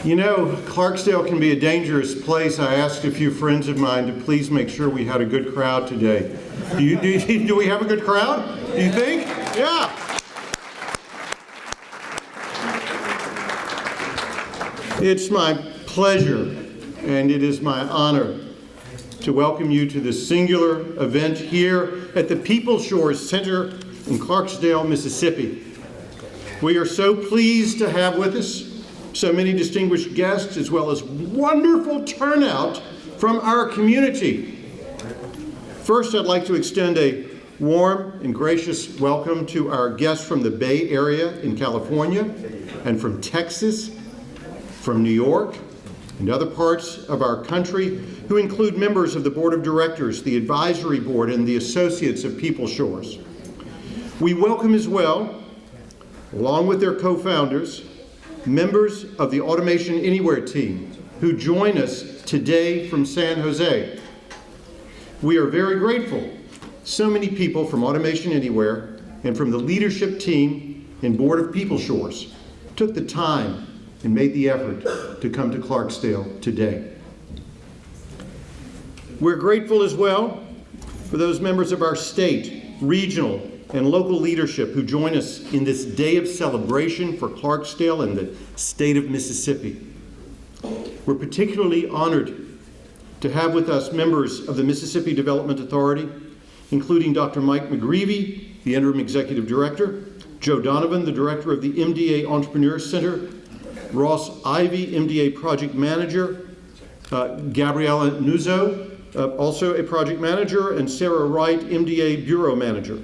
You know, Clarksdale can be a dangerous place. I asked a few friends of mine to please make sure we had a good crowd today. Do we have a good crowd? Do you think? Yeah. It's my pleasure and it is my honor to welcome you to this singular event here at the PeopleShores Center in Clarksdale, Mississippi. We are so pleased to have with us so many distinguished guests, as well as wonderful turnout from our community. First, I'd like to extend a warm and gracious welcome to our guests from the Bay Area in California, and from Texas, from New York, and other parts of our country, who include members of the Board of Directors, the Advisory Board, and the Associates of PeopleShores. We welcome as well, along with their co-founders, members of the Automation Anywhere team who join us today from San Jose. We are very grateful. So many people from Automation Anywhere and from the leadership team and board of PeopleShores took the time and made the effort to come to Clarksdale today. We're grateful as well for those members of our state, regional, and local leadership who join us in this day of celebration for Clarksdale and the state of Mississippi. We're particularly honored to have with us members of the Mississippi Development Authority, including Dr. Mike McGreevy, the Interim Executive Director, Joe Donovan, the Director of the MDA Entrepreneur Center, Ross Ivy, MDA Project Manager, Gabriella Nuzzo, also a Project Manager, and Sarah Wright, MDA Bureau Manager.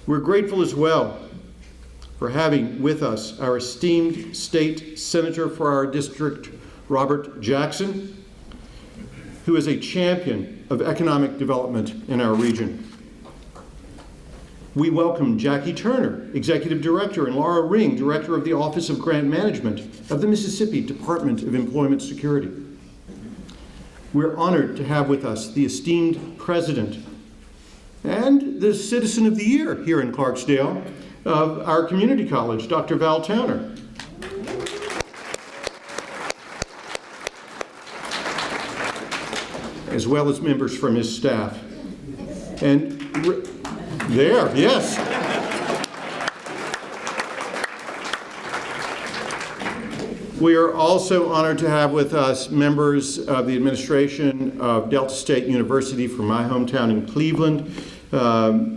We're grateful as well for having with us our esteemed state senator for our district, Robert Jackson, who is a champion of economic development in our region. We welcome Jackie Turner, Executive Director, and Laura Ring, Director of the Office of Grant Management of the Mississippi Department of Employment Security. We're honored to have with us the esteemed President and the Citizen of the Year here in Clarksdale of our community college, Dr. Val Towner. As well as members from his staff. And there, yes. We are also honored to have with us members of the administration of Delta State University from my hometown in Cleveland.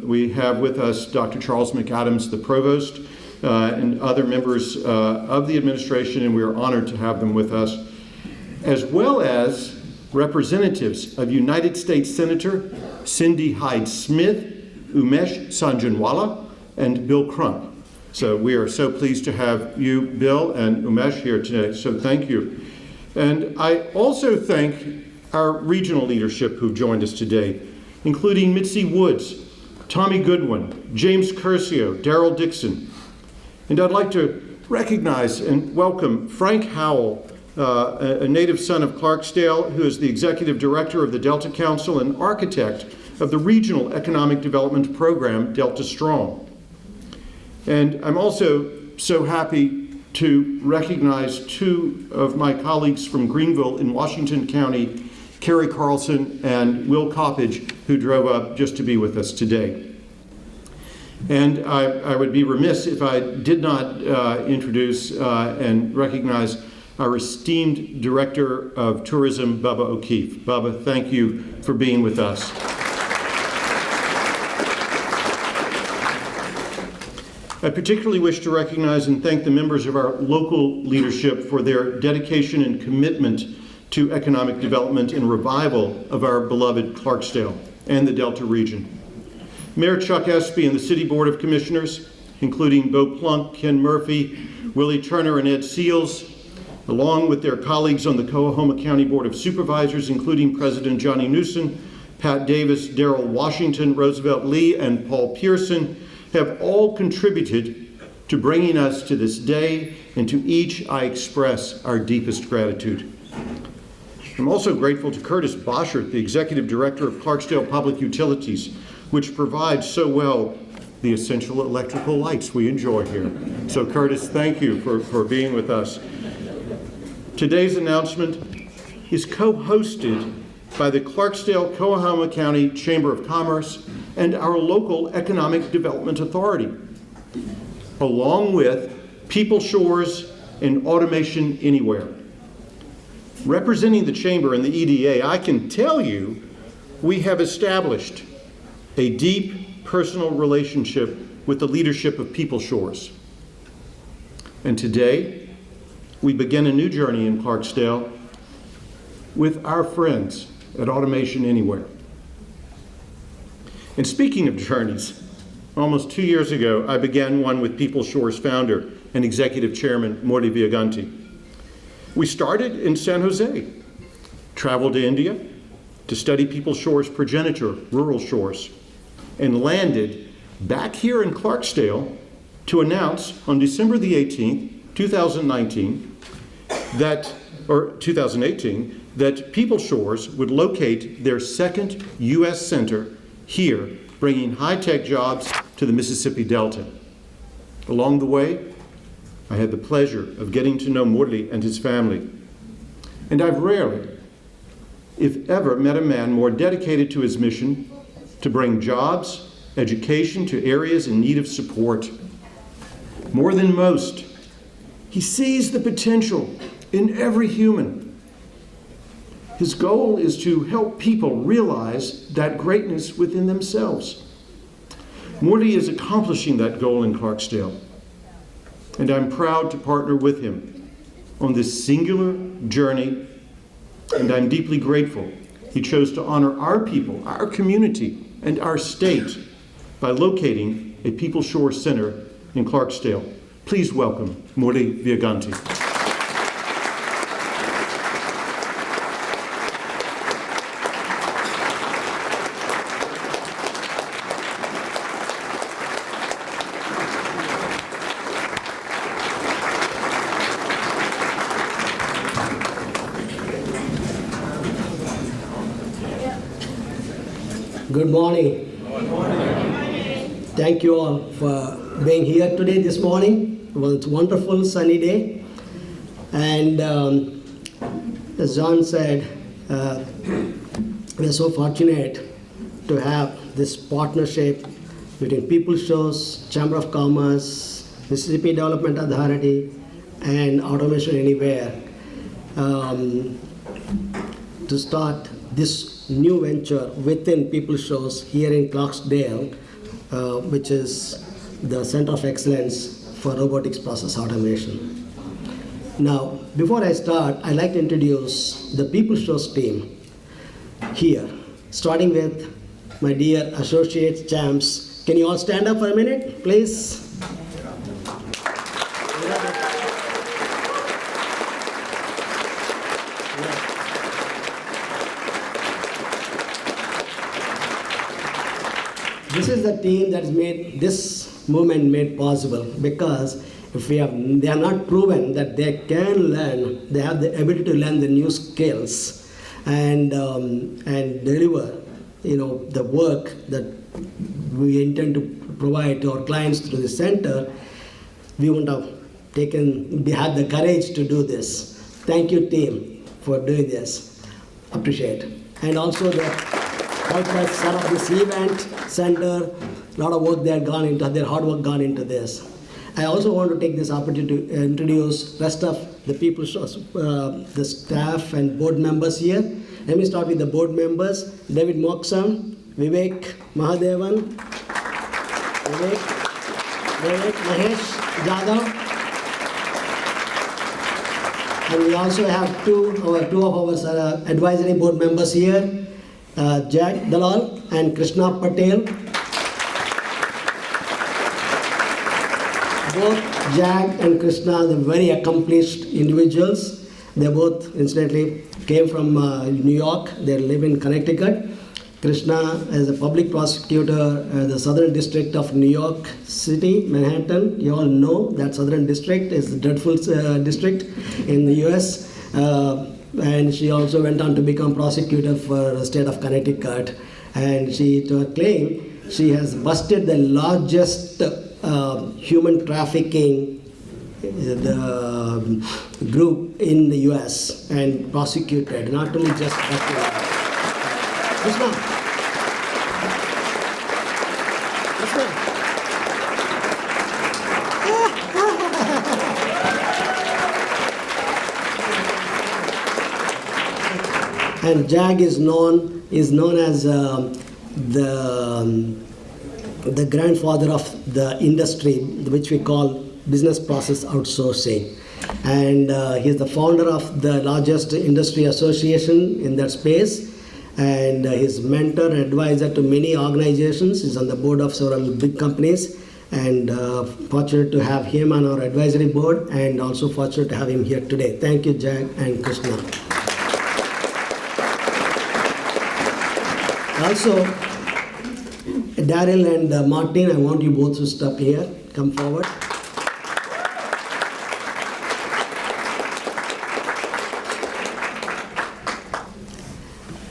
We have with us Dr. Charles McAdams, the provost, and other members of the administration, and we are honored to have them with us, as well as representatives of United States Senator Cindy Hyde-Smith, Umesh Sanjanwala, and Bill Crump. So we are so pleased to have you, Bill and Umesh, here today, so thank you. And I also thank our regional leadership who joined us today, including Mitzi Woods, Tommy Goodwin, James Curcio, Darrell Dixon. And I'd like to recognize and welcome Frank Howell, a native son of Clarksdale, who is the Executive Director of the Delta Council and architect of the Regional Economic Development Program, Delta Strong. And I'm also so happy to recognize two of my colleagues from Greenville in Washington County, Kerry Carlson and Will Coppage, who drove up just to be with us today. And I would be remiss if I did not introduce and recognize our esteemed Director of Tourism, Bubba O'Keefe. Bubba, thank you for being with us. I particularly wish to recognize and thank the members of our local leadership for their dedication and commitment to economic development and revival of our beloved Clarksdale and the Delta region. Mayor Chuck Espy and the City Board of Commissioners, including Bo Plunk, Ken Murphy, Willie Turner, and Ed Seals, along with their colleagues on the Coahoma County Board of Supervisors, including President Johnny Newsom, Pat Davis, Darrell Washington, Roosevelt Lee, and Paul Pearson, have all contributed to bringing us to this day, and to each I express our deepest gratitude. I'm also grateful to Curtis Boschert, the Executive Director of Clarksdale Public Utilities, which provides so well the essential electrical lights we enjoy here. So Curtis, thank you for being with us. Today's announcement is co-hosted by the Clarksdale-Coahoma County Chamber of Commerce and our local Economic Development Authority, along with PeopleShores and Automation Anywhere. Representing the Chamber and the EDA, I can tell you we have established a deep personal relationship with the leadership of PeopleShores. And today, we begin a new journey in Clarksdale with our friends at Automation Anywhere. And speaking of journeys, almost 2 years ago, I began one with PeopleShores founder and executive chairman, Morty Viaganti. We started in San Jose, traveled to India to study PeopleShores' progenitor, Rural Shores, and landed back here in Clarksdale to announce on December the 18th, 2018, that PeopleShores would locate their second U.S. center here, bringing high-tech jobs to the Mississippi Delta. Along the way, I had the pleasure of getting to know Murli and his family. And I've rarely, if ever, met a man more dedicated to his mission to bring jobs, education to areas in need of support. More than most, he sees the potential in every human. His goal is to help people realize that greatness within themselves. Morty is accomplishing that goal in Clarksdale, and I'm proud to partner with him on this singular journey, and I'm deeply grateful he chose to honor our people, our community, and our state by locating a PeopleShores Center in Clarksdale. Please welcome Morty Viaganti. Good morning. Good morning. Thank you all for being here today, this morning. It was a wonderful sunny day. And as John said, we're so fortunate to have this partnership between PeopleShores, Chamber of Commerce, Mississippi Development Authority, and Automation Anywhere to start this new venture within PeopleShores here in Clarksdale, which is the Center of Excellence for Robotics Process Automation. Now, before I start, I'd like to introduce the PeopleShores team here, starting with my dear associates, champs. Can you all stand up for a minute, please? This is the team that has made this movement made possible, because if they are not proven that they can learn, they have the ability to learn the new skills and deliver, the work that we intend to provide to our clients through the center, we wouldn't have had the courage to do this. Thank you, team, for doing this. Appreciate. And also the helped us set up this event center. A lot of work their hard work gone into this. I also want to take this opportunity to introduce rest of the PeopleShores, the staff and board members here. Let me start with the board members: David Moksam, Vivek Mahadevan, Mahesh Jadhav, and we also have two of our advisory board members here. Jack Dalal and Krishna Patel. Both Jack and Krishna are very accomplished individuals. They both, incidentally, came from New York. They live in Connecticut. Krishna is a public prosecutor in the Southern District of New York City, Manhattan. You all know that Southern District is a dreadful district in the US. And she also went on to become prosecutor for the state of Connecticut. And to her claim, she has busted the largest human trafficking the group in the US and prosecuted, not only just Yes, ma'am. Yes, ma'am. And JAG is known as the grandfather of the industry, which we call business process outsourcing. And he's the founder of the largest industry association in that space. And he's mentor and advisor to many organizations. He's on the board of several big companies. And fortunate to have him on our advisory board, and also fortunate to have him here today. Thank you, Jag and Krishna. Also, Daryl and Martin, I want you both to step here, come forward.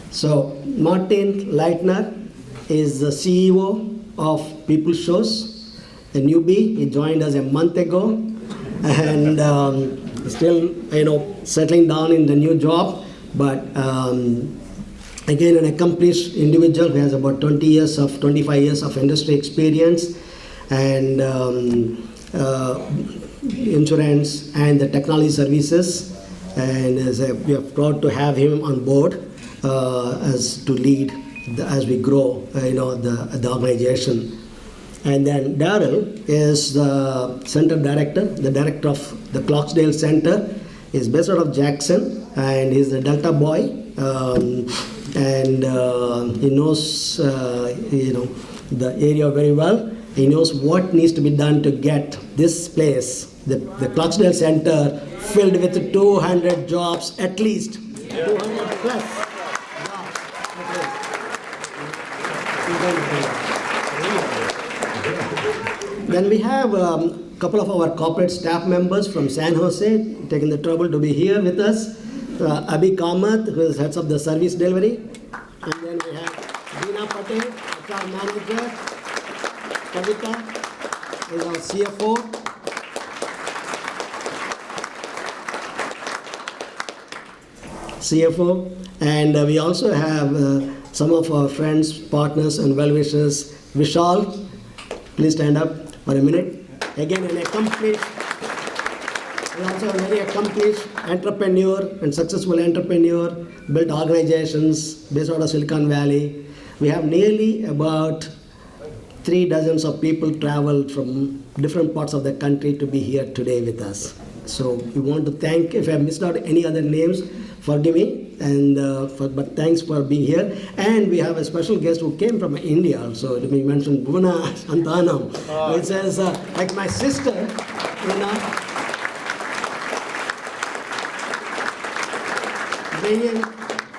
So, Martin Leitner is the CEO of PeopleShores, a newbie. He joined us a month ago, and still, settling down in the new job, but again, an accomplished individual who has about 25 years of industry experience, and insurance and the technology services. And we are proud to have him on board as to lead as we grow, the organization. And then Daryl is the center director, the director of the Clarksdale Center. He's based out of Jackson, and he's a Delta boy. And he knows the area very well. He knows what needs to be done to get this place, the Clarksdale Center, filled with 200 jobs at least. 200 plus jobs at least. Then we have a couple of our corporate staff members from San Jose taking the trouble to be here with us. Abhi Kamath, who is heads of the service delivery. And then we have Deena Patel, HR manager. Kavita is our CFO. And we also have some of our friends, partners, and well-wishers. Vishal, please stand up for a minute. Again, an accomplished. He's also a very accomplished entrepreneur and successful entrepreneur, built organizations based out of Silicon Valley. We have nearly about 3 dozens of people traveled from different parts of the country to be here today with us. So we want to thank, if I missed out any other names, forgive me, and but thanks for being here. And we have a special guest who came from India also. Let me mention Bhuvana Santanam, which is like my sister,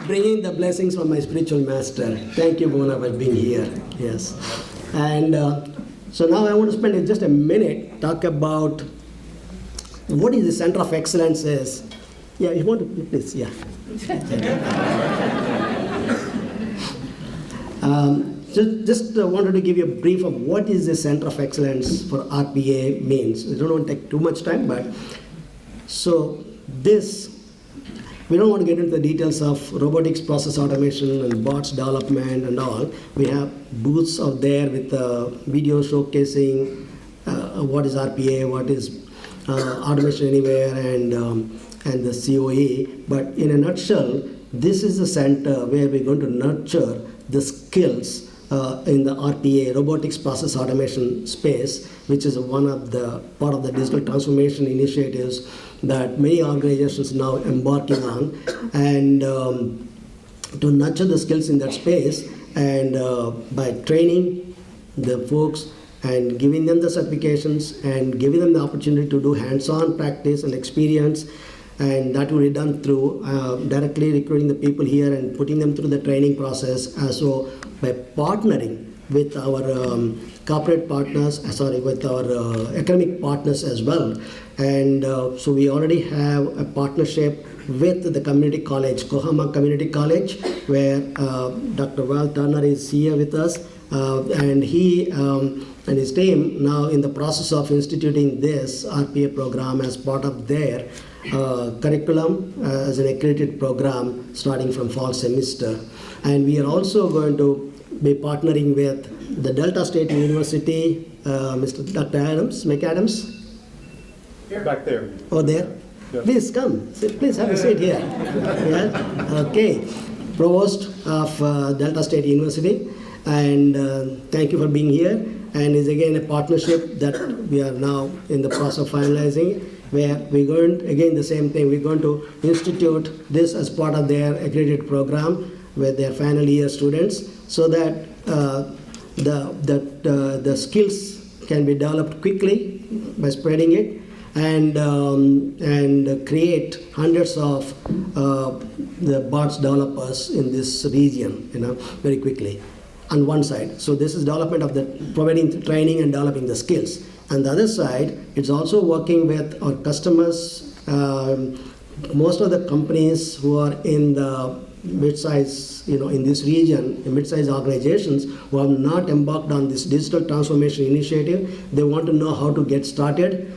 bringing the blessings from my spiritual master. Thank you, Mona, for being here. Yes. And so now I want to spend just a minute talk about what is the Center of Excellence is. Yeah, you want to please? Yeah. Just wanted to give you a brief of what is the Center of Excellence for RPA means. I don't want to take too much time, but so this. We don't want to get into the details of robotics process automation and bots development and all. We have booths out there with video showcasing what is RPA, what is Automation Anywhere, and the COE. But in a nutshell, this is the center where we're going to nurture the skills in the RPA, robotics process automation space, which is one of the part of the digital transformation initiatives that many organizations now embarking on, and to nurture the skills in that space, and by training the folks and giving them the certifications and giving them the opportunity to do hands-on practice and experience, and that will be done through directly recruiting the people here and putting them through the training process. So by partnering with our corporate partners, with our academic partners as well. And so we already have a partnership with the community college, Kohama Community College, where Dr. Val Turner is here with us. And he and his team now in the process of instituting this RPA program as part of their curriculum as an accredited program starting from fall semester. And we are also going to be partnering with the Delta State University, Mr. Dr. McAdams. Back there. Oh, there? Yeah. Please come. Please have a seat here. Yeah? Okay. Provost of Delta State University. And thank you for being here. And it's again a partnership that we are now in the process of finalizing, where we're going, again the same thing, we're going to institute this as part of their accredited program with their final year students, so that the skills can be developed quickly by spreading it, and create hundreds of the bots developers in this region, very quickly. On one side, so this is development of the providing training and developing the skills. On the other side, it's also working with our customers. Most of the companies who are in the mid-size, in this region, mid-size organizations who have not embarked on this digital transformation initiative, they want to know how to get started.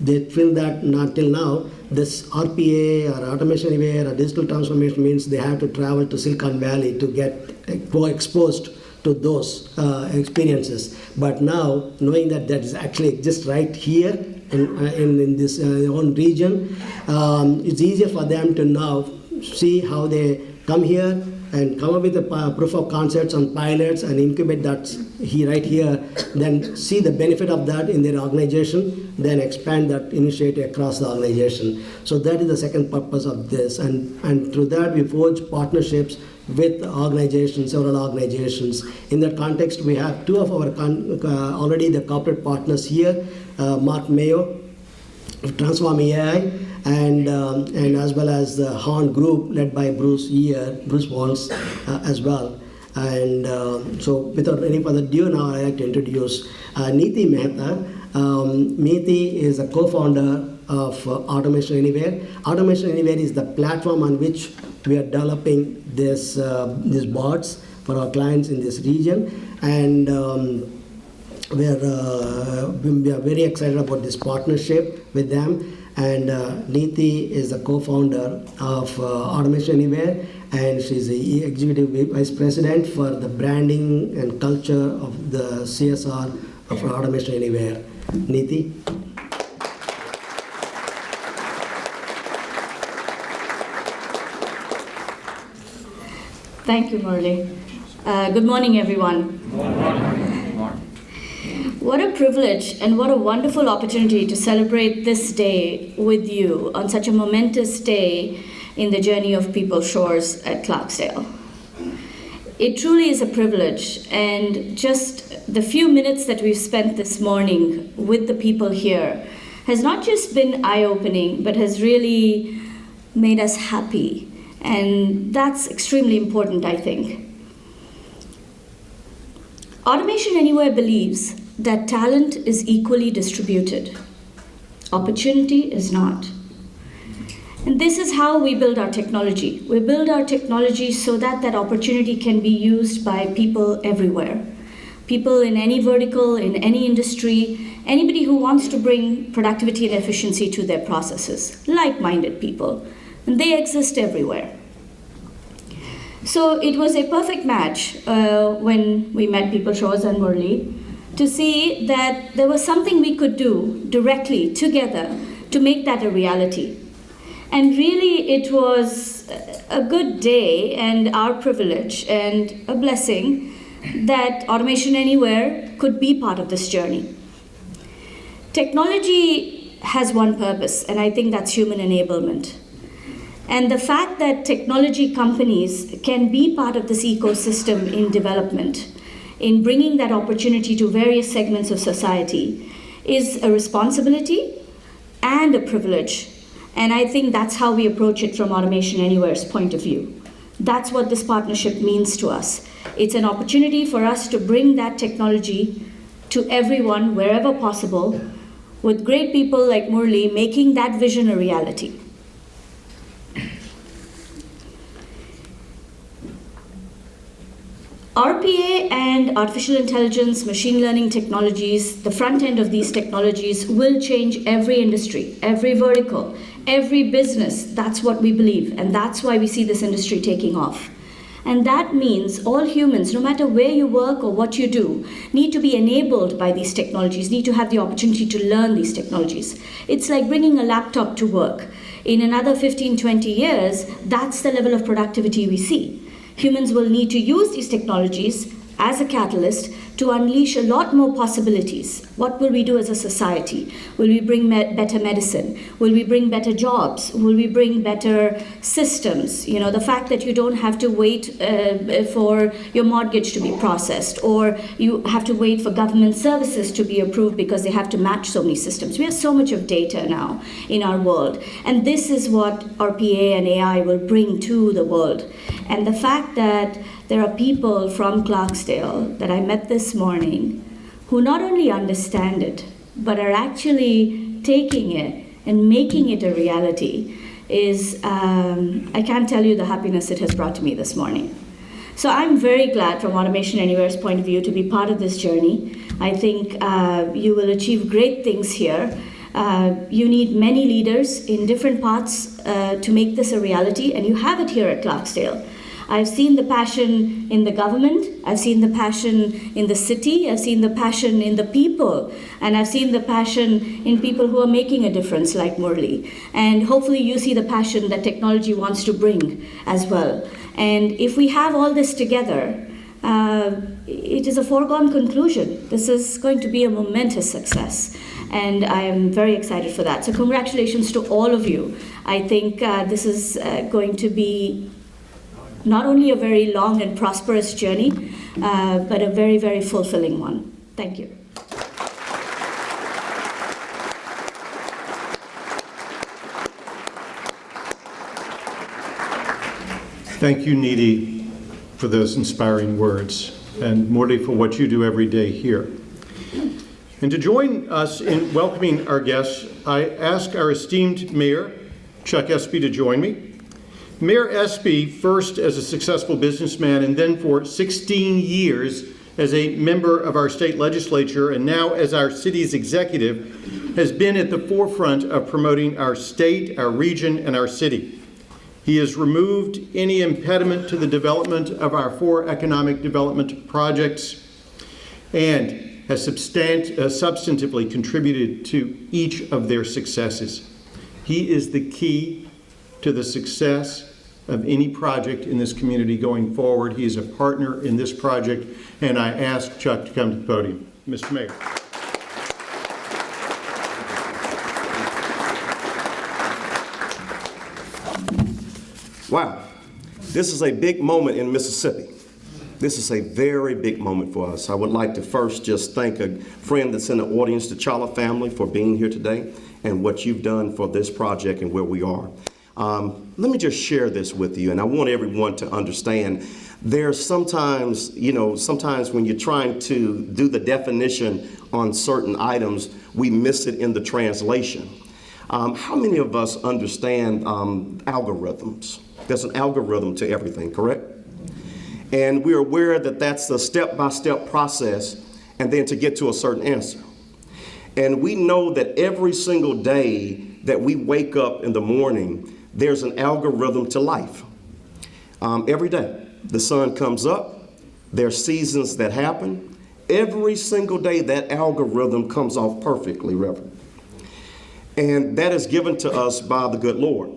They feel that not till now, this RPA or automation anywhere or digital transformation means they have to travel to Silicon Valley to get exposed to those experiences. But now, knowing that is actually exists right here in this own region, it's easier for them to now see how they come here and come up with a proof of concepts and pilots and incubate that right here, then see the benefit of that in their organization, then expand that initiative across the organization. So that is the second purpose of this. And through that, we forge partnerships with organizations, several organizations. In that context, we have two of our already the corporate partners here, Mark Mayo, Transform AI, and as well as the Horne group led by Bruce Walls as well. And so without any further ado, now I'd like to introduce Neeti Mehta. Neeti is a co-founder of Automation Anywhere. Automation Anywhere is the platform on which we are developing these bots for our clients in this region. And we are very excited about this partnership with them. And Neeti is the co-founder of Automation Anywhere, and she's the executive vice president for the branding and culture of the CSR of Automation Anywhere. Neeti. Thank you, Murali. Good morning, everyone. Good morning. What a privilege and what a wonderful opportunity to celebrate this day with you on such a momentous day in the journey of PeopleShores at Clarksdale. It truly is a privilege, and just the few minutes that we've spent this morning with the people here has not just been eye-opening, but has really made us happy. And that's extremely important, I think. Automation Anywhere believes that talent is equally distributed. Opportunity is not. And this is how we build our technology. We build our technology so that that opportunity can be used by people everywhere. People in any vertical, in any industry, anybody who wants to bring productivity and efficiency to their processes, like-minded people. And they exist everywhere. So it was a perfect match when we met PeopleShores and Murali to see that there was something we could do directly together to make that a reality. And really it was a good day and our privilege and a blessing that Automation Anywhere could be part of this journey. Technology has one purpose, and I think that's human enablement. And the fact that technology companies can be part of this ecosystem in development, in bringing that opportunity to various segments of society, is a responsibility and a privilege. And I think that's how we approach it from Automation Anywhere's point of view. That's what this partnership means to us. It's an opportunity for us to bring that technology to everyone wherever possible, with great people like Murli making that vision a reality. RPA and artificial intelligence, machine learning technologies, the front end of these technologies will change every industry, every vertical, every business. That's what we believe, and that's why we see this industry taking off. And that means all humans, no matter where you work or what you do, need to be enabled by these technologies, need to have the opportunity to learn these technologies. It's like bringing a laptop to work. In another 15, 20 years, that's the level of productivity we see. Humans will need to use these technologies as a catalyst to unleash a lot more possibilities. What will we do as a society? Will we bring better medicine? Will we bring better jobs? Will we bring better systems? You know, the fact that you don't have to wait for your mortgage to be processed, or you have to wait for government services to be approved because they have to match so many systems. We have so much of data now in our world, and this is what RPA and AI will bring to the world. And the fact that there are people from Clarksdale that I met this morning who not only understand it, but are actually taking it and making it a reality is, I can't tell you the happiness it has brought to me this morning. So I'm very glad from Automation Anywhere's point of view to be part of this journey. I think you will achieve great things here. You need many leaders in different parts to make this a reality, and you have it here at Clarksdale. I've seen the passion in the government, I've seen the passion in the city, I've seen the passion in the people, and I've seen the passion in people who are making a difference like Murli. And hopefully you see the passion that technology wants to bring as well. And if we have all this together, it is a foregone conclusion. This is going to be a momentous success. And I am very excited for that. So congratulations to all of you. I think this is going to be not only a very long and prosperous journey, but a very, very fulfilling one. Thank you. Thank you, Nidhi, for those inspiring words, and Murli for what you do every day here. And to join us in welcoming our guests, I ask our esteemed Mayor, Chuck Espy, to join me. Mayor Espy, first as a successful businessman and then for 16 years as a member of our state legislature and now as our city's executive, has been at the forefront of promoting our state, our region, and our city. He has removed any impediment to the development of our 4 economic development projects and has substantively contributed to each of their successes. He is the key to the success of any project in this community going forward. He is a partner in this project, and I ask Chuck to come to the podium. Mr. Mayor. Wow, this is a big moment in Mississippi. This is a very big moment for us. I would like to first just thank a friend that's in the audience, the Chawla family, for being here today and what you've done for this project and where we are. Let me just share this with you, and I want everyone to understand there's sometimes when you're trying to do the definition on certain items, we miss it in the translation. How many of us understand algorithms? There's an algorithm to everything, correct? And we're aware that that's a step-by-step process, and then to get to a certain answer. And we know that every single day that we wake up in the morning, there's an algorithm to life. Every day, the sun comes up, there's seasons that happen. Every single day, that algorithm comes off perfectly, Reverend. And that is given to us by the good Lord.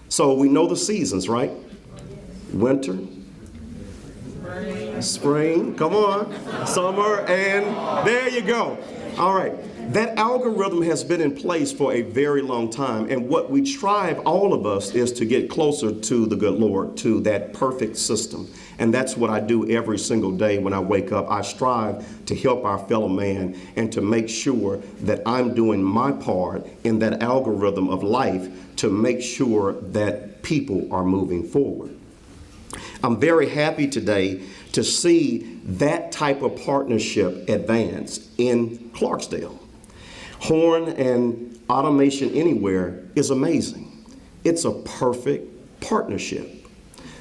So we know the seasons, right? Winter, spring, come on, summer, and there you go. All right. That algorithm has been in place for a very long time, and what we strive, all of us, is to get closer to the good Lord, to that perfect system. And that's what I do every single day when I wake up. I strive to help our fellow man and to make sure that I'm doing my part in that algorithm of life to make sure that people are moving forward. I'm very happy today to see that type of partnership advance in Clarksdale. Horne and Automation Anywhere is amazing. It's a perfect partnership.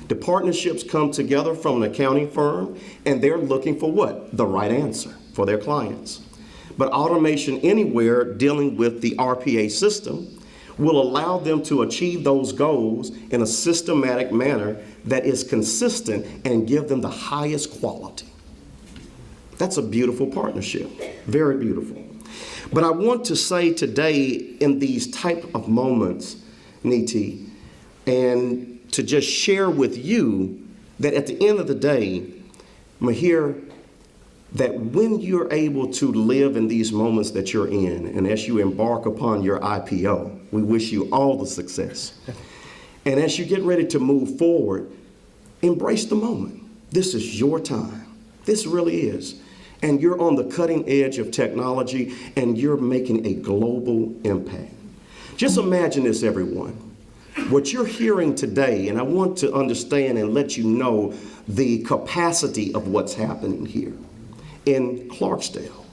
The partnerships come together from an accounting firm, and they're looking for what? The right answer for their clients. But Automation Anywhere, dealing with the RPA system, will allow them to achieve those goals in a systematic manner that is consistent and give them the highest quality. That's a beautiful partnership, very beautiful. But I want to say today, in these type of moments, Niti, and to just share with you that at the end of the day, Mahir, that when you're able to live in these moments that you're in, and as you embark upon your IPO, we wish you all the success. And as you get ready to move forward, embrace the moment. This is your time. This really is. And you're on the cutting edge of technology, and you're making a global impact. Just imagine this, everyone. What you're hearing today, and I want to understand and let you know the capacity of what's happening here in Clarksdale.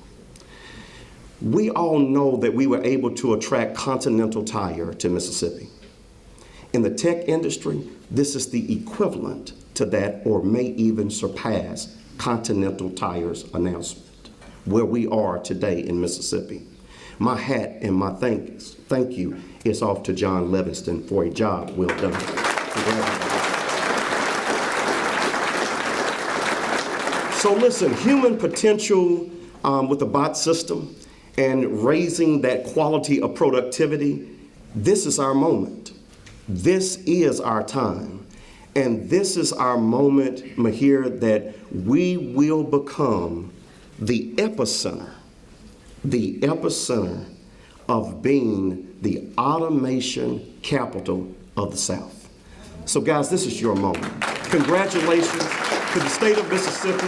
We all know that we were able to attract Continental Tire to Mississippi. In the tech industry, this is the equivalent to that, or may even surpass Continental Tire's announcement, where we are today in Mississippi. My hat and my thank you is off to John Levingston for a job well done. Congratulations. So listen, human potential with the bot system and raising that quality of productivity, this is our moment. This is our time. And this is our moment, Mahir, that we will become the epicenter of being the automation capital of the South. So guys, this is your moment. Congratulations to the state of Mississippi.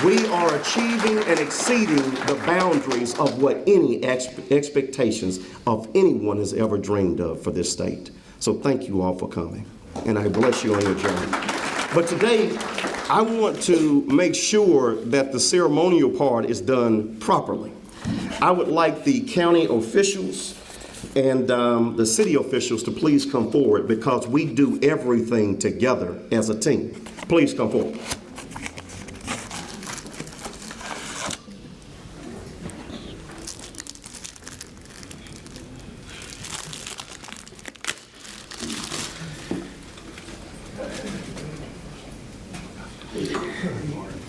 We are achieving and exceeding the boundaries of what any expectations of anyone has ever dreamed of for this state. So thank you all for coming, and I bless you on your journey. But today, I want to make sure that the ceremonial part is done properly. I would like the county officials and the city officials to please come forward, because we do everything together as a team. Please come forward.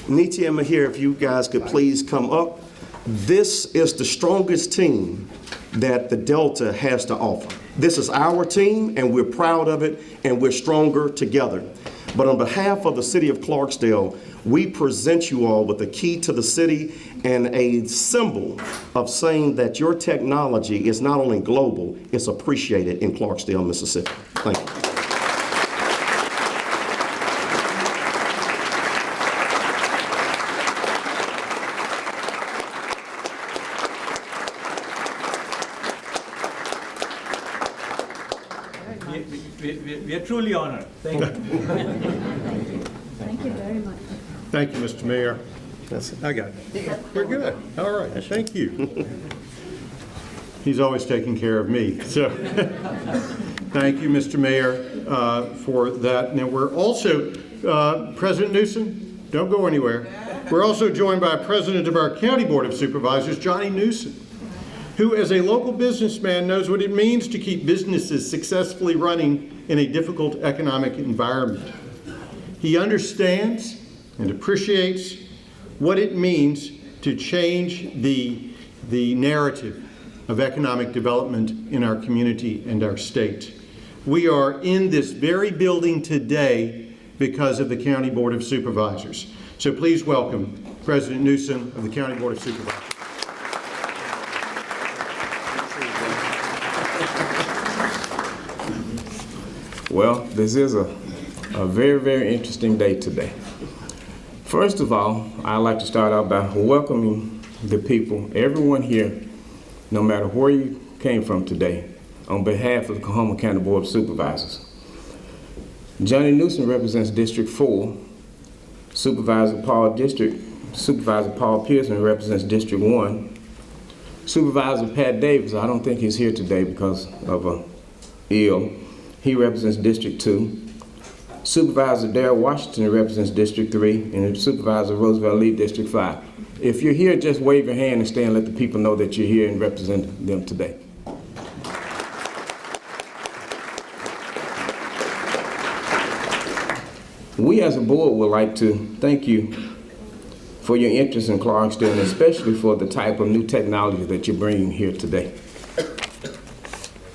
Niti and Mahir, if you guys could please come up. This is the strongest team that the Delta has to offer. This is our team, and we're proud of it, and we're stronger together. But on behalf of the city of Clarksdale, we present you all with a key to the city and a symbol of saying that your technology is not only global, it's appreciated in Clarksdale, Mississippi. Thank you. We are truly honored. Thank you. Thank you very much. Thank you, Mr. Mayor. I got it. We're good. All right. Thank you. He's always taking care of me. So thank you, Mr. Mayor, for that. Now, we're also, President Newsom, don't go anywhere. We're also joined by President of our County Board of Supervisors, Johnny Newsom, who as a local businessman knows what it means to keep businesses successfully running in a difficult economic environment. He understands and appreciates what it means to change the narrative of economic development in our community and our state. We are in this very building today because of the County Board of Supervisors. So please welcome President Newsom of the County Board of Supervisors. Well, this is a very, very interesting day today. First of all, I'd like to start out by welcoming the people, everyone here, no matter where you came from today, on behalf of the Coahoma County Board of Supervisors. Johnny Newsom represents District 4. Supervisor Paul Pearson represents District 1. Supervisor Pat Davis, I don't think he's here today because of ill. He represents District 2. Supervisor Darrell Washington represents District 3, and Supervisor Roosevelt Lee, District 5. If you're here, just wave your hand and stand and let the people know that you're here and represent them today. We as a board would like to thank you for your interest in Clarksdale, and especially for the type of new technology that you're bringing here today.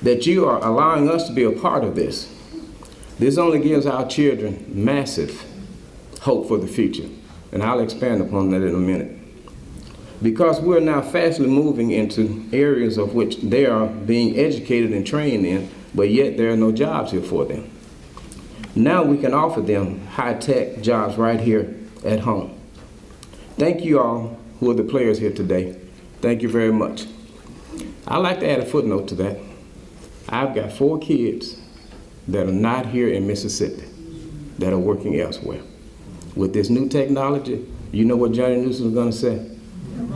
That you are allowing us to be a part of this. This only gives our children massive hope for the future, and I'll expand upon that in a minute. Because we're now fastly moving into areas of which they are being educated and trained in, but yet there are no jobs here for them. Now we can offer them high-tech jobs right here at home. Thank you all who are the players here today. Thank you very much. I'd like to add a footnote to that. I've got 4 kids that are not here in Mississippi, that are working elsewhere. With this new technology, you know what Johnny Newsom is going to say?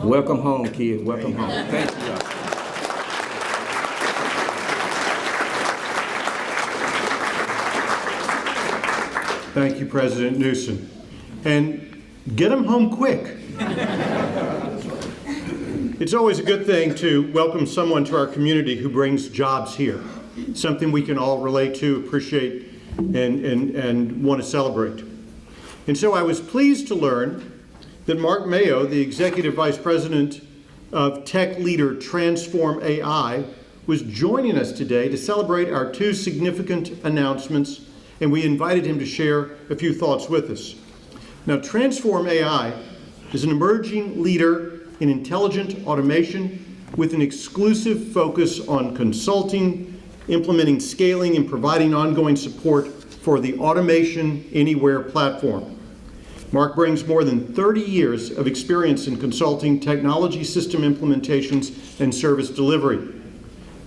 Welcome home, kids. Welcome home. Thank you, y'all. Thank you, President Newsom. And get them home quick. It's always a good thing to welcome someone to our community who brings jobs here, something we can all relate to, appreciate, and want to celebrate. And so I was pleased to learn that Mark Mayo, the Executive Vice President of Tech Leader Transform AI, was joining us today to celebrate our 2 significant announcements, and we invited him to share a few thoughts with us. Now, Transform AI is an emerging leader in intelligent automation with an exclusive focus on consulting, implementing, scaling, and providing ongoing support for the Automation Anywhere platform. Mark brings more than 30 years of experience in consulting, technology system implementations, and service delivery.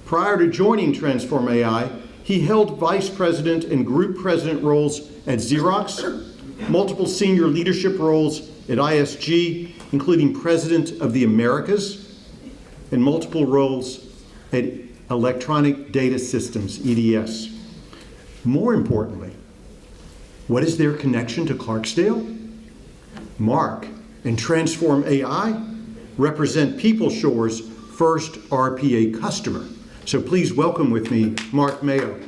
Prior to joining Transform AI, he held vice president and group president roles at Xerox, multiple senior leadership roles at ISG, including president of the Americas, and multiple roles at Electronic Data Systems, EDS. More importantly, what is their connection to Clarksdale? Mark and Transform AI represent PeopleShores' first RPA customer. So please welcome with me Mark Mayo.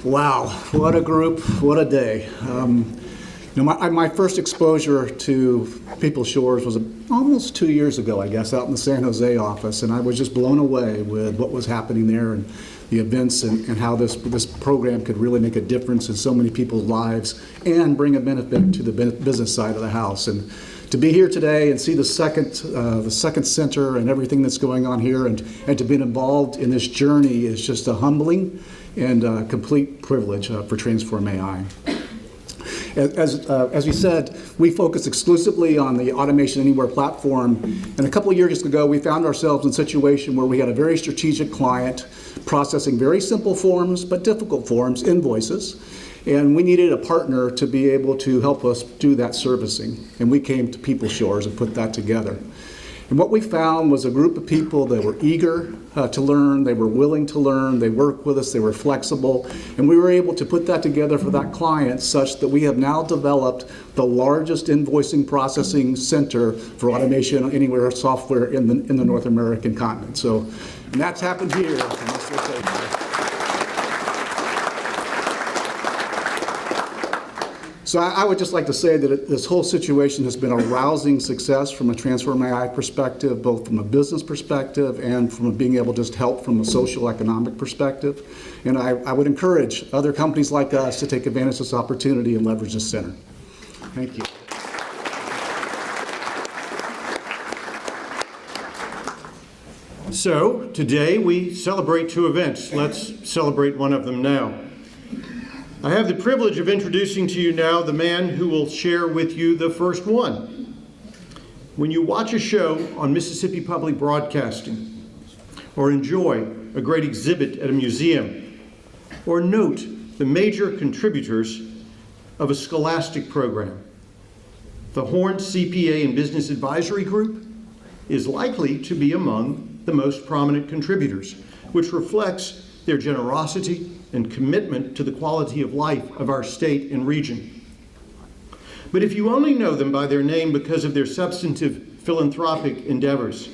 Wow, what a group, what a day. My first exposure to PeopleShores was almost 2 years ago, I guess, out in the San Jose office, and I was just blown away with what was happening there and the events and how this program could really make a difference in so many people's lives and bring a benefit to the business side of the house. And to be here today and see the second center and everything that's going on here and to be involved in this journey is just a humbling and complete privilege for Transform AI. As we said, we focus exclusively on the Automation Anywhere platform, and a couple of years ago we found ourselves in a situation where we had a very strategic client processing very simple forms but difficult forms, invoices, and we needed a partner to be able to help us do that servicing, and we came to PeopleShores and put that together. And what we found was a group of people that were eager to learn, they were willing to learn, they worked with us, they were flexible, and we were able to put that together for that client such that we have now developed the largest invoicing processing center for Automation Anywhere software in the North American continent. So, and that's happened here. So I would just like to say that this whole situation has been a rousing success from a Transform AI perspective, both from a business perspective and from being able to just help from a social economic perspective. And I would encourage other companies like us to take advantage of this opportunity and leverage this center. Thank you. So today we celebrate 2 events. Let's celebrate one of them now. I have the privilege of introducing to you now the man who will share with you the first one. When you watch a show on Mississippi Public Broadcasting or enjoy a great exhibit at a museum, or note the major contributors of a scholastic program. The Horne CPA and Business Advisory Group is likely to be among the most prominent contributors, which reflects their generosity and commitment to the quality of life of our state and region. But if you only know them by their name because of their substantive philanthropic endeavors,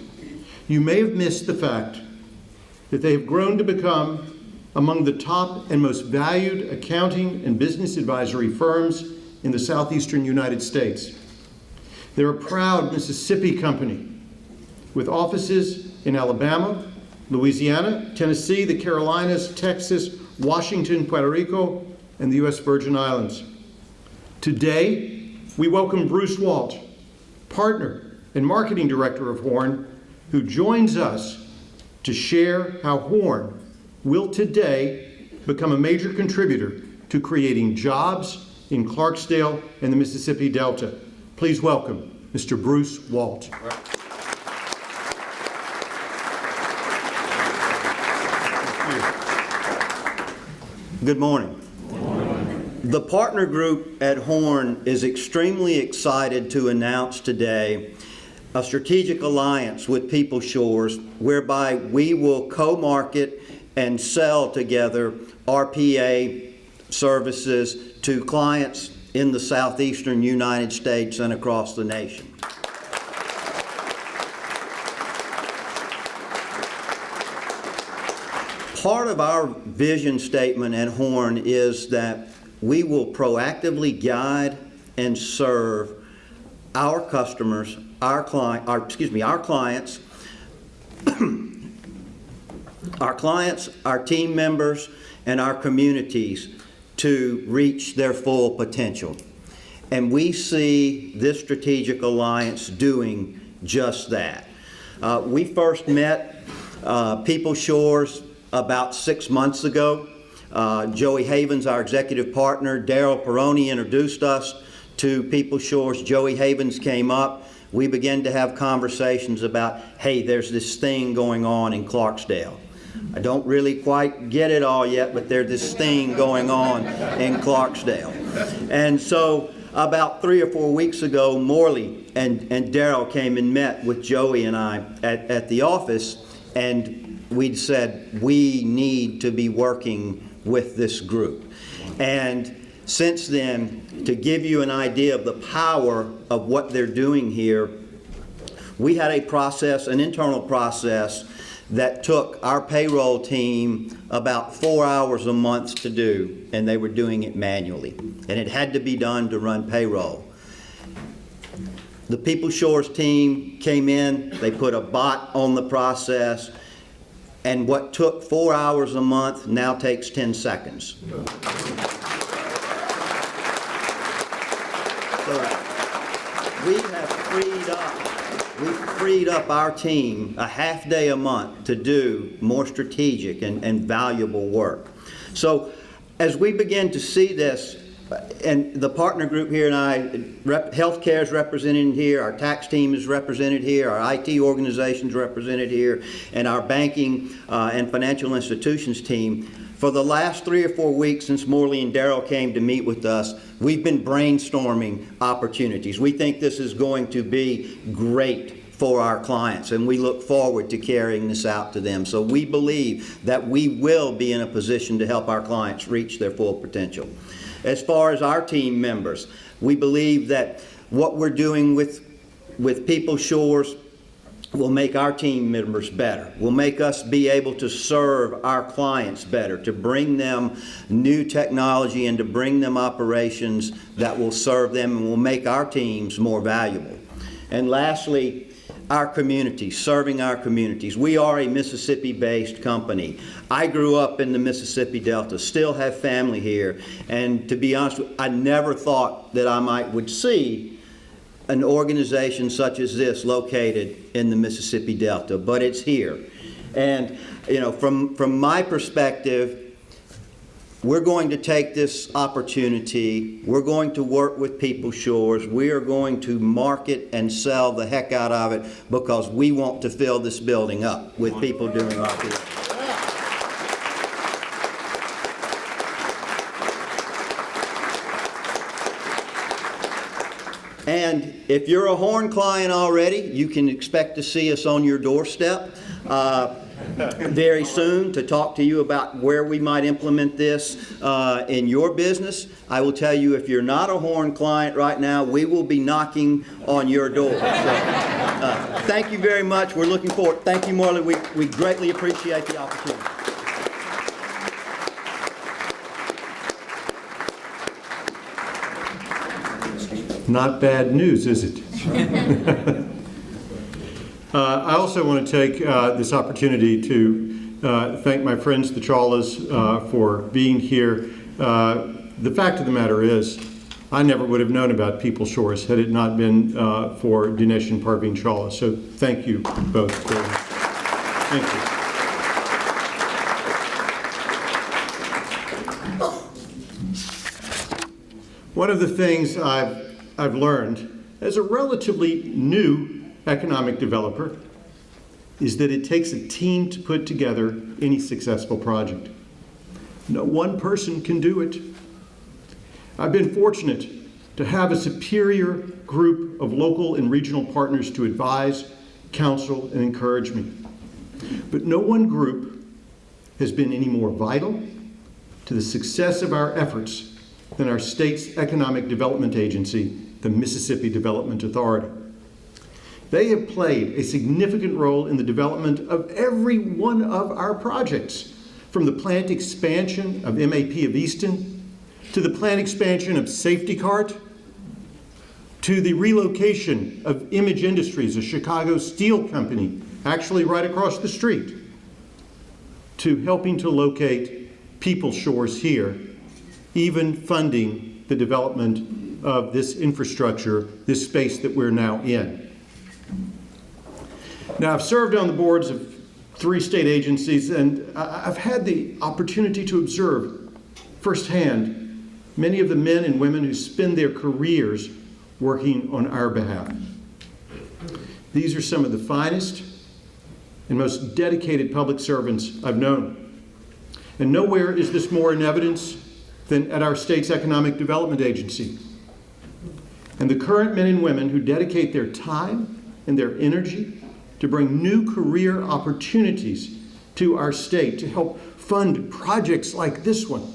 you may have missed the fact that they have grown to become among the top and most valued accounting and business advisory firms in the Southeastern United States. They're a proud Mississippi company with offices in Alabama, Louisiana, Tennessee, the Carolinas, Texas, Washington, Puerto Rico, and the U.S. Virgin Islands. Today, we welcome Bruce Walt, partner and marketing director of Horne, who joins us to share how Horne will today become a major contributor to creating jobs in Clarksdale and the Mississippi Delta. Please welcome Mr. Bruce Walt. Good morning. The partner group at Horne is extremely excited to announce today a strategic alliance with PeopleShores whereby we will co-market and sell together RPA services to clients in the Southeastern United States and across the nation. Part of our vision statement at Horne is that we will proactively guide and serve our customers, our clients, our team members, and our communities to reach their full potential. And we see this strategic alliance doing just that. We first met PeopleShores about 6 months ago. Joey Havens, our executive partner, Daryl Peroni introduced us to PeopleShores. Joey Havens came up. We began to have conversations about, hey, there's this thing going on in Clarksdale. I don't really quite get it all yet, but there's this thing going on in Clarksdale. And so about 3 or 4 weeks ago, Morley and Daryl came and met with Joey and I at the office, and we'd said, we need to be working with this group. And since then, to give you an idea of the power of what they're doing here, we had a process, an internal process, that took our payroll team about 4 hours a month to do, and they were doing it manually. And it had to be done to run payroll. The PeopleShores team came in, they put a bot on the process, and what took 4 hours a month now takes 10 seconds. So we've freed up our team a half day a month to do more strategic and valuable work. So as we begin to see this, and the partner group here and I, healthcare is represented here, our tax team is represented here, our IT organization is represented here, and our banking and financial institutions team. For the last 3 or 4 weeks since Morley and Daryl came to meet with us, we've been brainstorming opportunities. We think this is going to be great for our clients, and we look forward to carrying this out to them. So we believe that we will be in a position to help our clients reach their full potential. As far as our team members, we believe that what we're doing with PeopleShores will make our team members better, will make us be able to serve our clients better, to bring them new technology and to bring them operations that will serve them and will make our teams more valuable. And lastly, our communities, serving our communities. We are a Mississippi-based company. I grew up in the Mississippi Delta, still have family here, and to be honest, I never thought that I would see an organization such as this located in the Mississippi Delta, but it's here. And you know, from my perspective, we're going to take this opportunity, we're going to work with PeopleShores, we are going to market and sell the heck out of it because we want to fill this building up with people doing our work. And if you're a Horne client already, you can expect to see us on your doorstep very soon to talk to you about where we might implement this in your business. I will tell you, if you're not a Horne client right now, we will be knocking on your door. So, thank you very much. We're looking forward. Thank you, Morley. We greatly appreciate the opportunity. Not bad news, is it? I also want to take this opportunity to thank my friends, the Chawlas, for being here. The fact of the matter is, I never would have known about PeopleShores had it not been for Dinesh and Parveen Chawla. So thank you both. Thank you. One of the things I've learned as a relatively new economic developer is that it takes a team to put together any successful project. No one person can do it. I've been fortunate to have a superior group of local and regional partners to advise, counsel, and encourage me. But no one group has been any more vital to the success of our efforts than our state's economic development agency, the Mississippi Development Authority. They have played a significant role in the development of every one of our projects, from the plant expansion of MAP of Easton, to the plant expansion of Safety Cart, to the relocation of Image Industries, a Chicago steel company, actually right across the street, to helping to locate PeopleShores here, even funding the development of this infrastructure, this space that we're now in. Now, I've served on the boards of 3 state agencies, and I've had the opportunity to observe firsthand many of the men and women who spend their careers working on our behalf. These are some of the finest and most dedicated public servants I've known. And nowhere is this more in evidence than at our state's Economic Development Agency. And the current men and women who dedicate their time and their energy to bring new career opportunities to our state to help fund projects like this one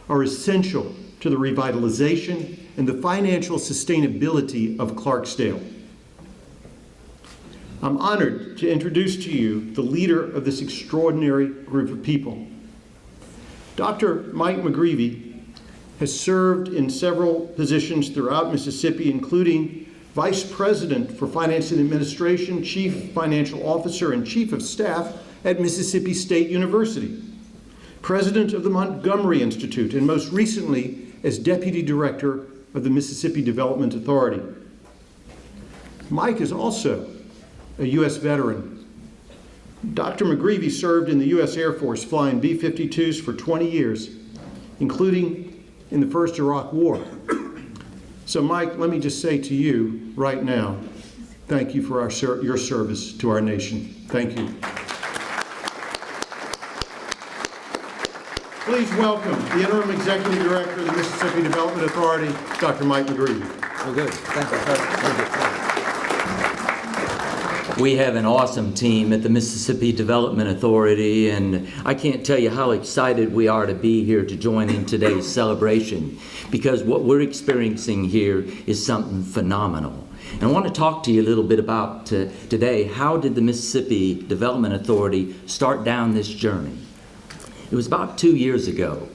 are essential to the revitalization and the financial sustainability of Clarksdale. I'm honored to introduce to you the leader of this extraordinary group of people. Dr. Mike McGreevy has served in several positions throughout Mississippi, including Vice President for Finance and Administration, Chief Financial Officer, and Chief of Staff at Mississippi State University, President of the Montgomery Institute, and most recently as Deputy Director of the Mississippi Development Authority. Mike is also a U.S. veteran. Dr. McGreevy served in the U.S. Air Force flying B-52s for 20 years, including in the first Iraq War. So Mike, let me just say to you right now, thank you for your service to our nation. Thank you. Please welcome the Interim Executive Director of the Mississippi Development Authority, Dr. Mike McGreevy. Oh, good. Thank you. We have an awesome team at the Mississippi Development Authority, and I can't tell you how excited we are to be here to join in today's celebration, because what we're experiencing here is something phenomenal. And I want to talk to you a little bit about today, how did the Mississippi Development Authority start down this journey? It was about 2 years ago.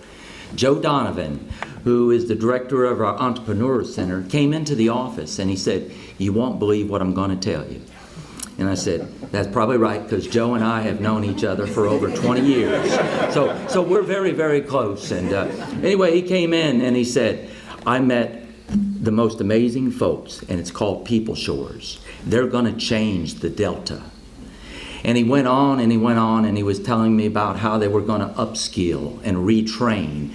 Joe Donovan, who is the director of our Entrepreneur Center, came into the office and he said, "You won't believe what I'm going to tell you." And I said, "That's probably right, because Joe and I have known each other for over 20 years. So we're very, very close." And anyway, he came in and he said, "I met the most amazing folks, and it's called PeopleShores. They're going to change the Delta." And he went on and he went on and he was telling me about how they were going to upskill and retrain.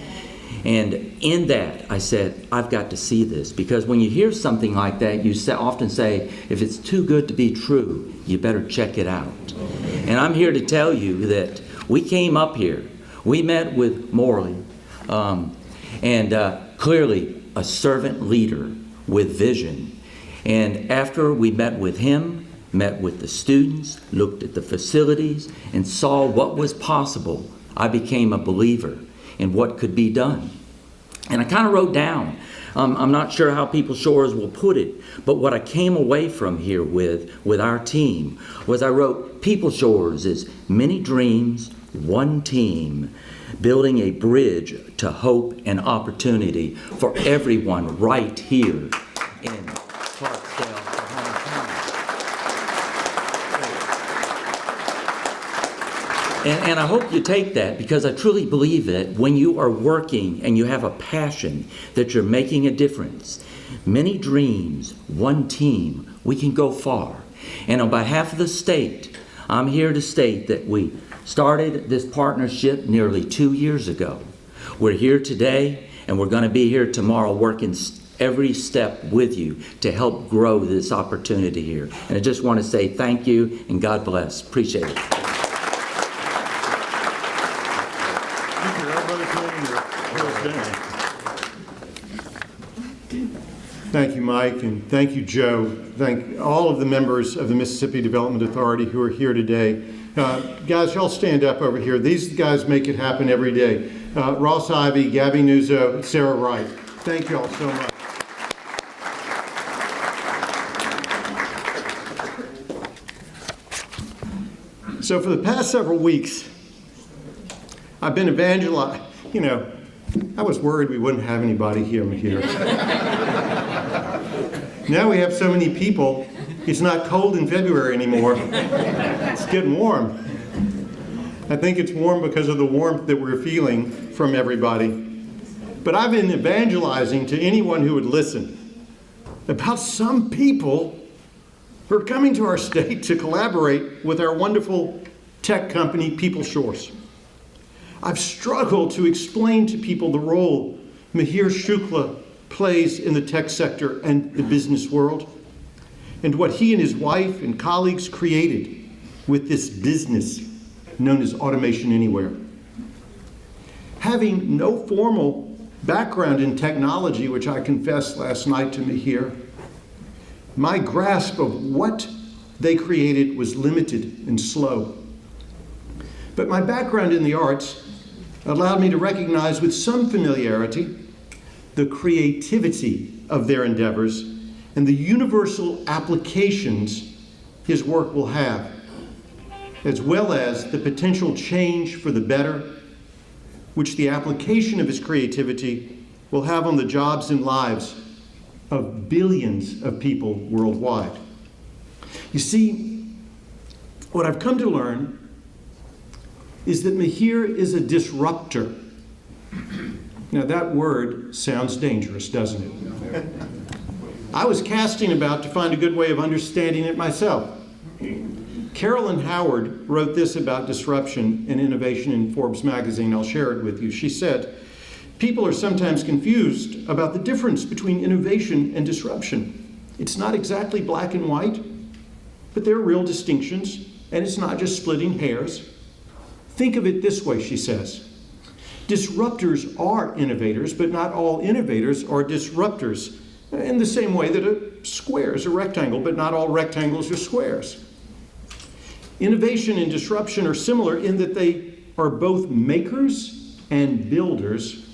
And in that, I said, I've got to see this, because when you hear something like that, you often say, if it's too good to be true, you better check it out. And I'm here to tell you that we came up here, we met with Morley, and clearly a servant leader with vision. And after we met with him, met with the students, looked at the facilities, and saw what was possible, I became a believer in what could be done. And I kind of wrote down, I'm not sure how PeopleShores will put it, but what I came away from here with our team was I wrote, PeopleShores is many dreams, one team, building a bridge to hope and opportunity for everyone right here in Clarksdale, Horne County. And I hope you take that, because I truly believe that when you are working and you have a passion that you're making a difference, many dreams, one team, we can go far. And on behalf of the state, I'm here to state that we started this partnership nearly 2 years ago. We're here today, and we're going to be here tomorrow working every step with you to help grow this opportunity here. And I just want to say thank you and God bless. Appreciate it. Thank you, Mike, and thank you, Joe. Thank all of the members of the Mississippi Development Authority who are here today. Guys, y'all stand up over here. These guys make it happen every day. Ross Ivy, Gabby Nuzzo, Sarah Wright. Thank y'all so much. So for the past several weeks, I've been evangelizing. You know, I was worried we wouldn't have anybody here. Now we have so many people, it's not cold in February anymore. It's getting warm. I think it's warm because of the warmth that we're feeling from everybody. But I've been evangelizing to anyone who would listen about some people who are coming to our state to collaborate with our wonderful tech company, PeopleShores. I've struggled to explain to people the role Mihir Shukla plays in the tech sector and the business world, and what he and his wife and colleagues created with this business known as Automation Anywhere. Having no formal background in technology, which I confessed last night to Mihir, my grasp of what they created was limited and slow. But my background in the arts allowed me to recognize with some familiarity the creativity of their endeavors and the universal applications his work will have, as well as the potential change for the better, which the application of his creativity will have on the jobs and lives of billions of people worldwide. You see, what I've come to learn is that Mihir is a disruptor. Now that word sounds dangerous, doesn't it? I was casting about to find a good way of understanding it myself. Carolyn Howard wrote this about disruption and innovation in Forbes magazine. I'll share it with you. She said, people are sometimes confused about the difference between innovation and disruption. It's not exactly black and white, but there are real distinctions, and it's not just splitting hairs. Think of it this way, she says. Disruptors are innovators, but not all innovators are disruptors. In the same way that a square is a rectangle, but not all rectangles are squares. Innovation and disruption are similar in that they are both makers and builders,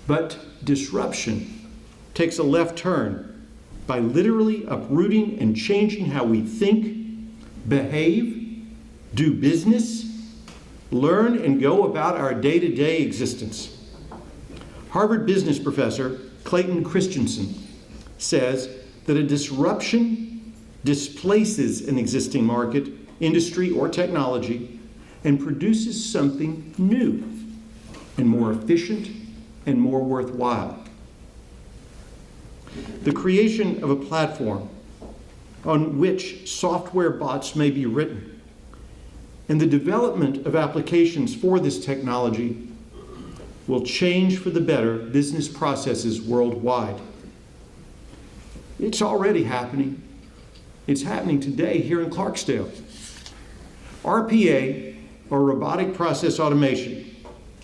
but disruption takes a left turn by literally uprooting and changing how we think, behave, do business, learn, and go about our day-to-day existence. Harvard business professor Clayton Christensen says that a disruption displaces an existing market, industry, or technology and produces something new and more efficient and more worthwhile. The creation of a platform on which software bots may be written and the development of applications for this technology will change for the better business processes worldwide. It's already happening. It's happening today here in Clarksdale. RPA, or Robotic Process Automation,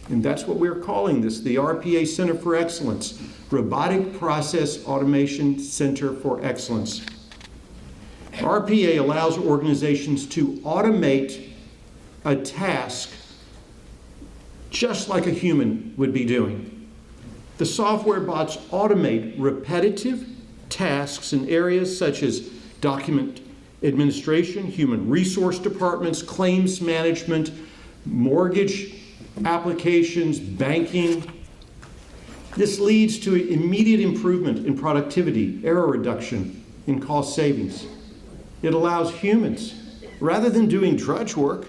and that's what we're calling this, the RPA Center for Excellence, Robotic Process Automation Center for Excellence. RPA allows organizations to automate a task just like a human would be doing. The software bots automate repetitive tasks in areas such as document administration, human resource departments, claims management, mortgage applications, banking. This leads to immediate improvement in productivity, error reduction, and cost savings. It allows humans, rather than doing drudge work,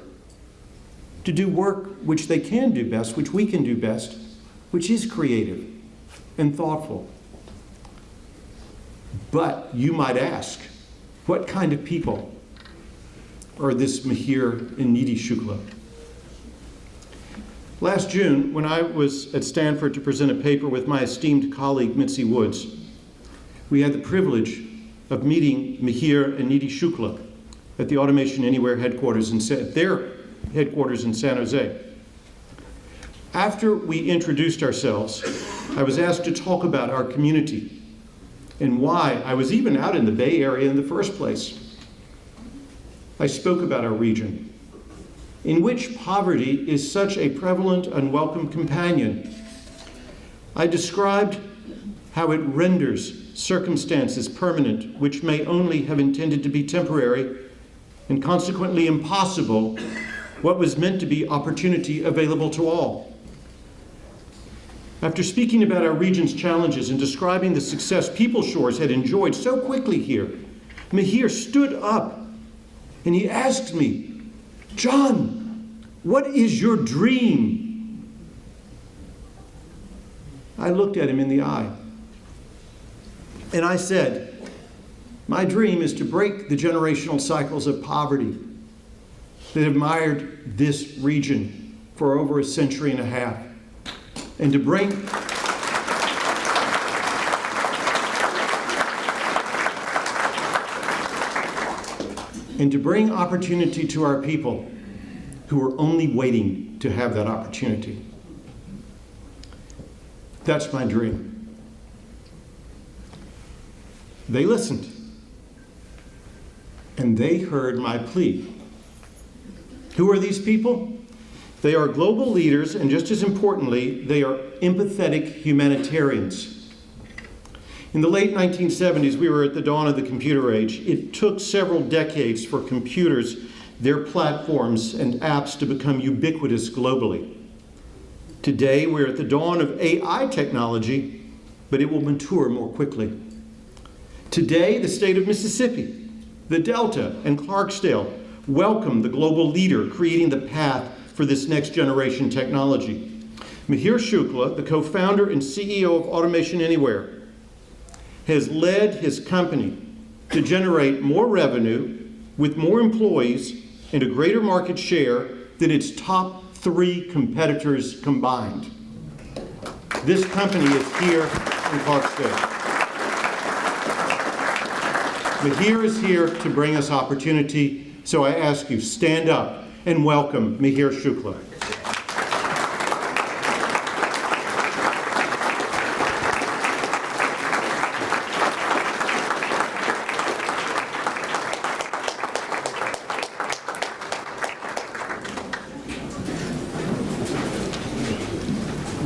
to do work which they can do best, which we can do best, which is creative and thoughtful. But you might ask, what kind of people are this Mihir and Nidhi Shukla? Last June, when I was at Stanford to present a paper with my esteemed colleague Mitzi Woods, we had the privilege of meeting Mihir and Nidhi Shukla at the Automation Anywhere headquarters their headquarters in San Jose. After we introduced ourselves, I was asked to talk about our community and why I was even out in the Bay Area in the first place. I spoke about our region, in which poverty is such a prevalent, unwelcome companion. I described how it renders circumstances permanent, which may only have intended to be temporary, and consequently impossible what was meant to be opportunity available to all. After speaking about our region's challenges and describing the success PeopleShores had enjoyed so quickly here, Mihir stood up and he asked me, "John, what is your dream?" I looked at him in the eye and I said, "My dream is to break the generational cycles of poverty that have mired this region for over a century and a half, and to bring opportunity to our people who are only waiting to have that opportunity." That's my dream. They listened, and they heard my plea. Who are these people? They are global leaders, and just as importantly, they are empathetic humanitarians. In the late 1970s, we were at the dawn of the computer age. It took several decades for computers, their platforms, and apps to become ubiquitous globally. Today, we're at the dawn of AI technology, but it will mature more quickly. Today, the state of Mississippi, the Delta, and Clarksdale welcome the global leader creating the path for this next generation technology. Mihir Shukla, the co-founder and CEO of Automation Anywhere, has led his company to generate more revenue with more employees and a greater market share than its top 3 competitors combined. This company is here in Clarksdale. Mihir is here to bring us opportunity. So I ask you, stand up and welcome Mihir Shukla.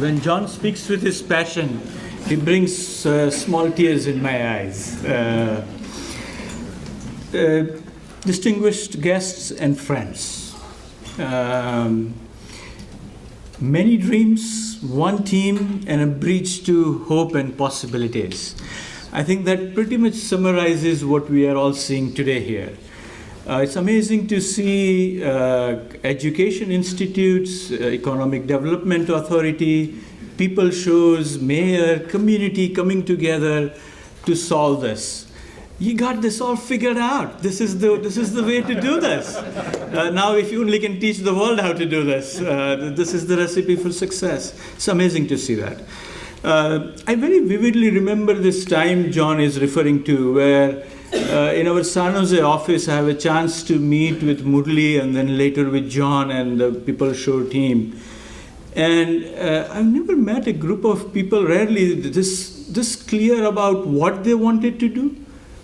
When John speaks with his passion, he brings small tears in my eyes. Distinguished guests and friends. Many dreams, one team, and a bridge to hope and possibilities. I think that pretty much summarizes what we are all seeing today here. It's amazing to see education institutes, economic development authority, PeopleShores, mayor, community coming together to solve this. you got this all figured out. This is the way to do this. Now, if you only can teach the world how to do this, this is the recipe for success. It's amazing to see that. I very vividly remember this time John is referring to, where in our San Jose office, I have a chance to meet with Murli and then later with John and the PeopleShores team. And I've never met a group of people, rarely this clear about what they wanted to do,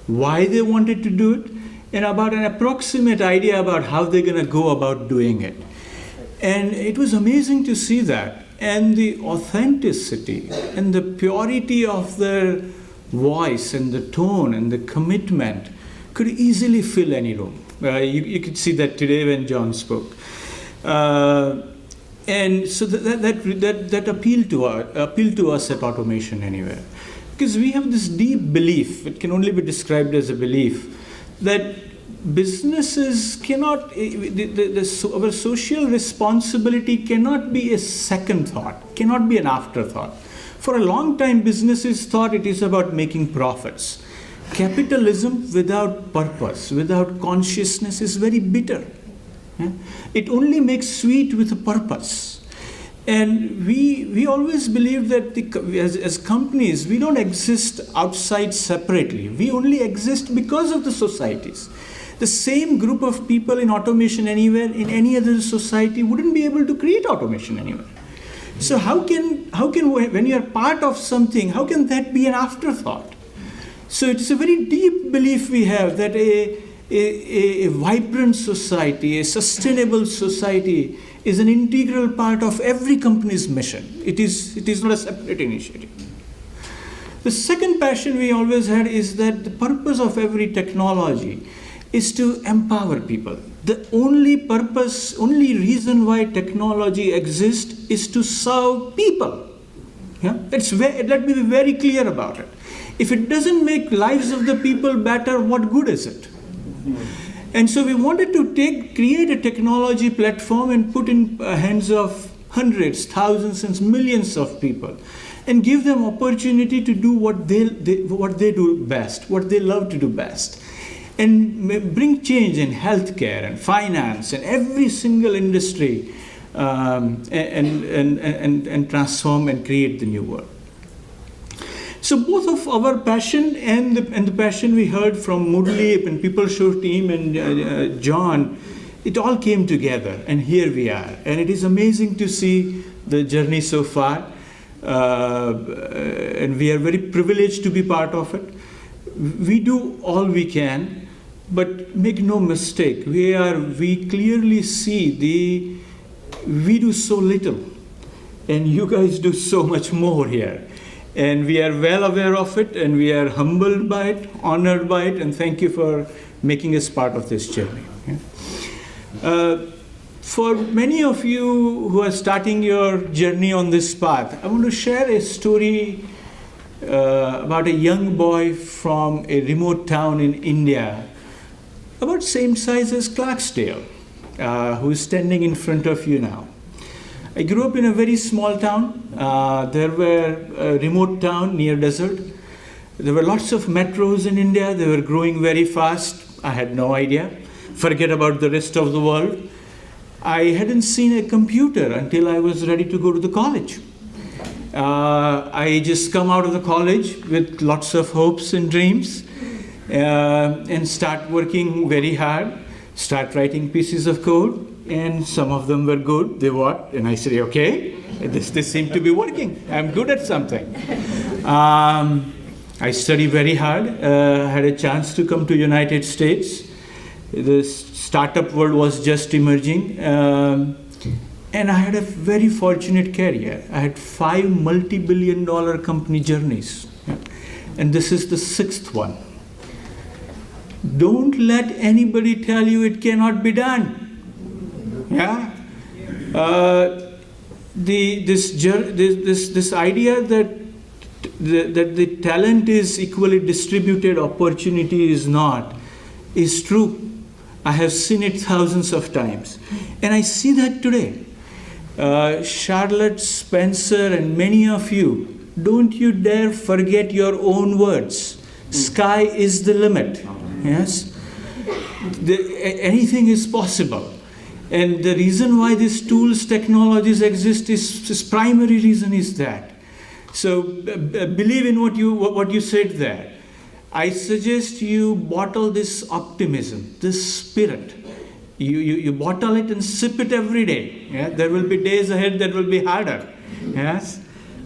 why they wanted to do it, and about an approximate idea about how they're going to go about doing it. And it was amazing to see that. And the authenticity and the purity of their voice and the tone and the commitment could easily fill any room. You could see that today when John spoke. And so that appealed to us at Automation Anywhere. Because we have this deep belief, it can only be described as a belief, that businesses cannot, our social responsibility cannot be a second thought, cannot be an afterthought. For a long time, businesses thought it is about making profits. Capitalism without purpose, without consciousness is very bitter. It only makes sweet with a purpose. And we always believe that as companies, we don't exist outside separately. We only exist because of the societies. The same group of people in Automation Anywhere in any other society wouldn't be able to create Automation Anywhere. So how can when you are part of something, how can that be an afterthought? So it's a very deep belief we have that a vibrant society, a sustainable society is an integral part of every company's mission. It is not a separate initiative. The second passion we always had is that the purpose of every technology is to empower people. The only purpose, only reason why technology exists is to serve people. Yeah? Let me be very clear about it. If it doesn't make lives of the people better, what good is it? And so we wanted to create a technology platform and put in hands of hundreds, thousands, and millions of people, and give them opportunity to do what they do best, what they love to do best, and bring change in healthcare and finance and every single industry, and transform and create the new world. So both of our passion and the passion we heard from Murli and PeopleShores team and John, it all came together, and here we are. And it is amazing to see the journey so far, and we are very privileged to be part of it. We do all we can, but make no mistake, we clearly see we do so little, and you guys do so much more here. And we are well aware of it, and we are humbled by it, honored by it, and thank you for making us part of this journey. For many of you who are starting your journey on this path, I want to share a story about a young boy from a remote town in India, about same size as Clarksdale, who is standing in front of you now. I grew up in a very small town. There were a remote town near desert. There were lots of metros in India. They were growing very fast. I had no idea. Forget about the rest of the world. I hadn't seen a computer until I was ready to go to the college. I just come out of the college with lots of hopes and dreams, and start working very hard, start writing pieces of code. And some of them were good. They what? And I said, okay, this seemed to be working. I'm good at something. I studied very hard. Had a chance to come to United States. The startup world was just emerging. And I had a very fortunate career. I had 5 multi-billion-dollar company journeys. And this is the 6th one. Don't let anybody tell you it cannot be done. Yeah, this idea that the talent is equally distributed, opportunity is not, is true. I have seen it thousands of times, and I see that today. Charlotte, Spencer, and many of you, don't you dare forget your own words. Sky is the limit. Yes? Anything is possible. And the reason why these tools, technologies exist is primary reason is that. So believe in what you said there. I suggest you bottle this optimism, this spirit. You bottle it and sip it every day. Yeah? There will be days ahead that will be harder. Yes?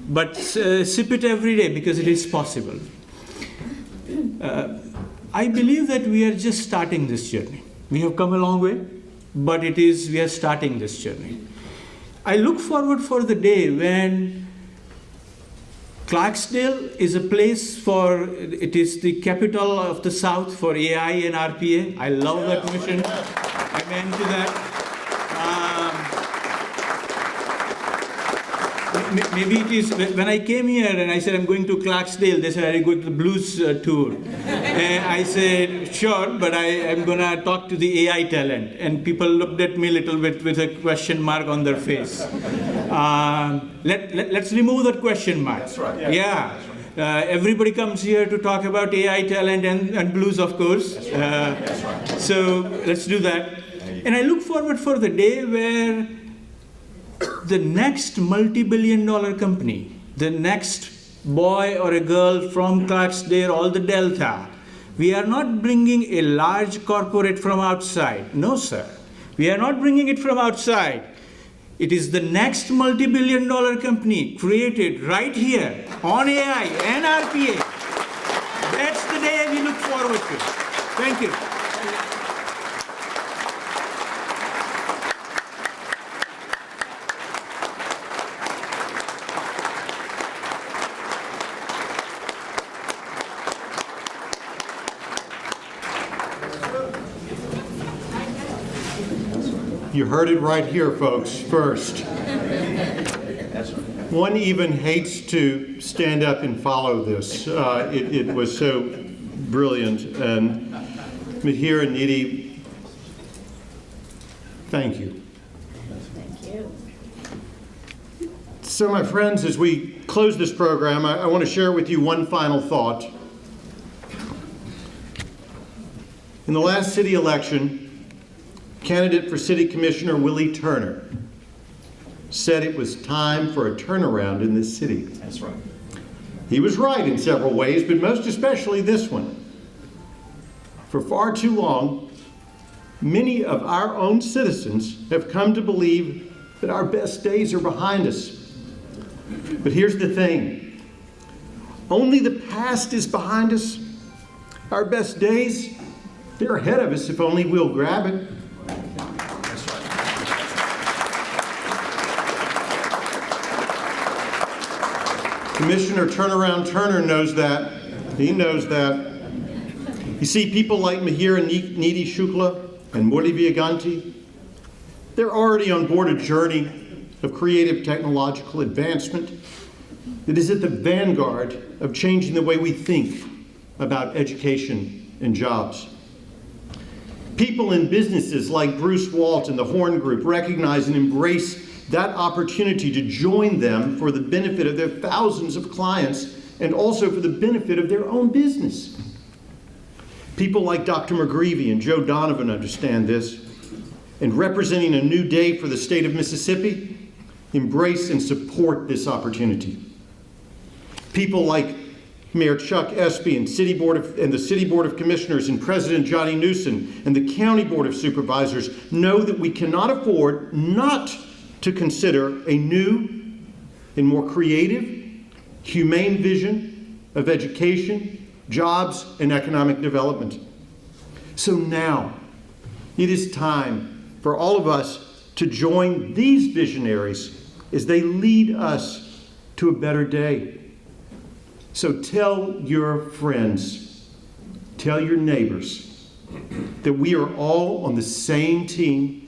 But sip it every day because it is possible. I believe that we are just starting this journey. We have come a long way, but we are starting this journey. I look forward for the day when Clarksdale is a place it is the capital of the South for AI and RPA. I love that mission. Amen to that. Maybe it is, when I came here and I said I'm going to Clarksdale, they said, are you going to the blues tour? And I said, sure, but I'm going to talk to the AI talent. And people looked at me a little bit with a question mark on their face. Let's remove that question mark. That's right. Yeah. Everybody comes here to talk about AI talent and blues, of course. So let's do that. And I look forward for the day where the next multi-billion-dollar company, the next boy or a girl from Clarksdale or the Delta, we are not bringing a large corporate from outside. No, sir. We are not bringing it from outside. It is the next multi-billion-dollar company created right here on AI and RPA. That's the day we look forward to. Thank you. You heard it right here, folks, first. One even hates to stand up and follow this. It was so brilliant. And Mihir and Nidhi, thank you. Thank you. So my friends, as we close this program, I want to share with you one final thought. In the last city election, candidate for City Commissioner Willie Turner said it was time for a turnaround in this city. That's right. He was right in several ways, but most especially this one. For far too long, many of our own citizens have come to believe that our best days are behind us. But here's the thing. Only the past is behind us. Our best days, they're ahead of us if only we'll grab it. Commissioner Turnaround Turner knows that. He knows that. You see, people like Mihir and Nidhi Shukla and Murli Viaganti, they're already on board a journey of creative technological advancement that is at the vanguard of changing the way we think about education and jobs. People in businesses like Bruce Walt and the Horne Group recognize and embrace that opportunity to join them for the benefit of their thousands of clients and also for the benefit of their own business. People like Dr. McGreevy and Joe Donovan understand this, and representing a new day for the state of Mississippi, embrace and support this opportunity. People like Mayor Chuck Espy and the City Board of Commissioners and President Johnny Newsom and the County Board of Supervisors know that we cannot afford not to consider a new and more creative, humane vision of education, jobs, and economic development. So now, it is time for all of us to join these visionaries as they lead us to a better day. So tell your friends, tell your neighbors that we are all on the same team,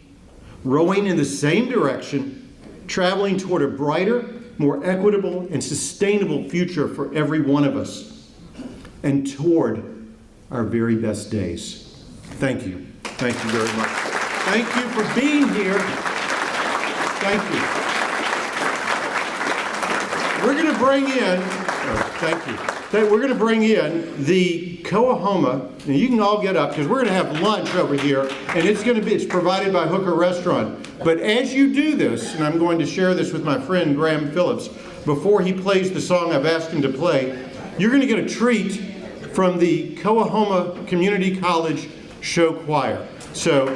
rowing in the same direction, traveling toward a brighter, more equitable, and sustainable future for every one of us, and toward our very best days. Thank you. Thank you very much. Thank you for being here. Thank you. We're going to bring in, thank you. that we're going to bring in the Coahoma, and you can all get up because we're going to have lunch over here, and it's provided by Hooker Restaurant. But as you do this, and I'm going to share this with my friend Graham Phillips, before he plays the song I've asked him to play, you're going to get a treat from the Coahoma Community College Show Choir. So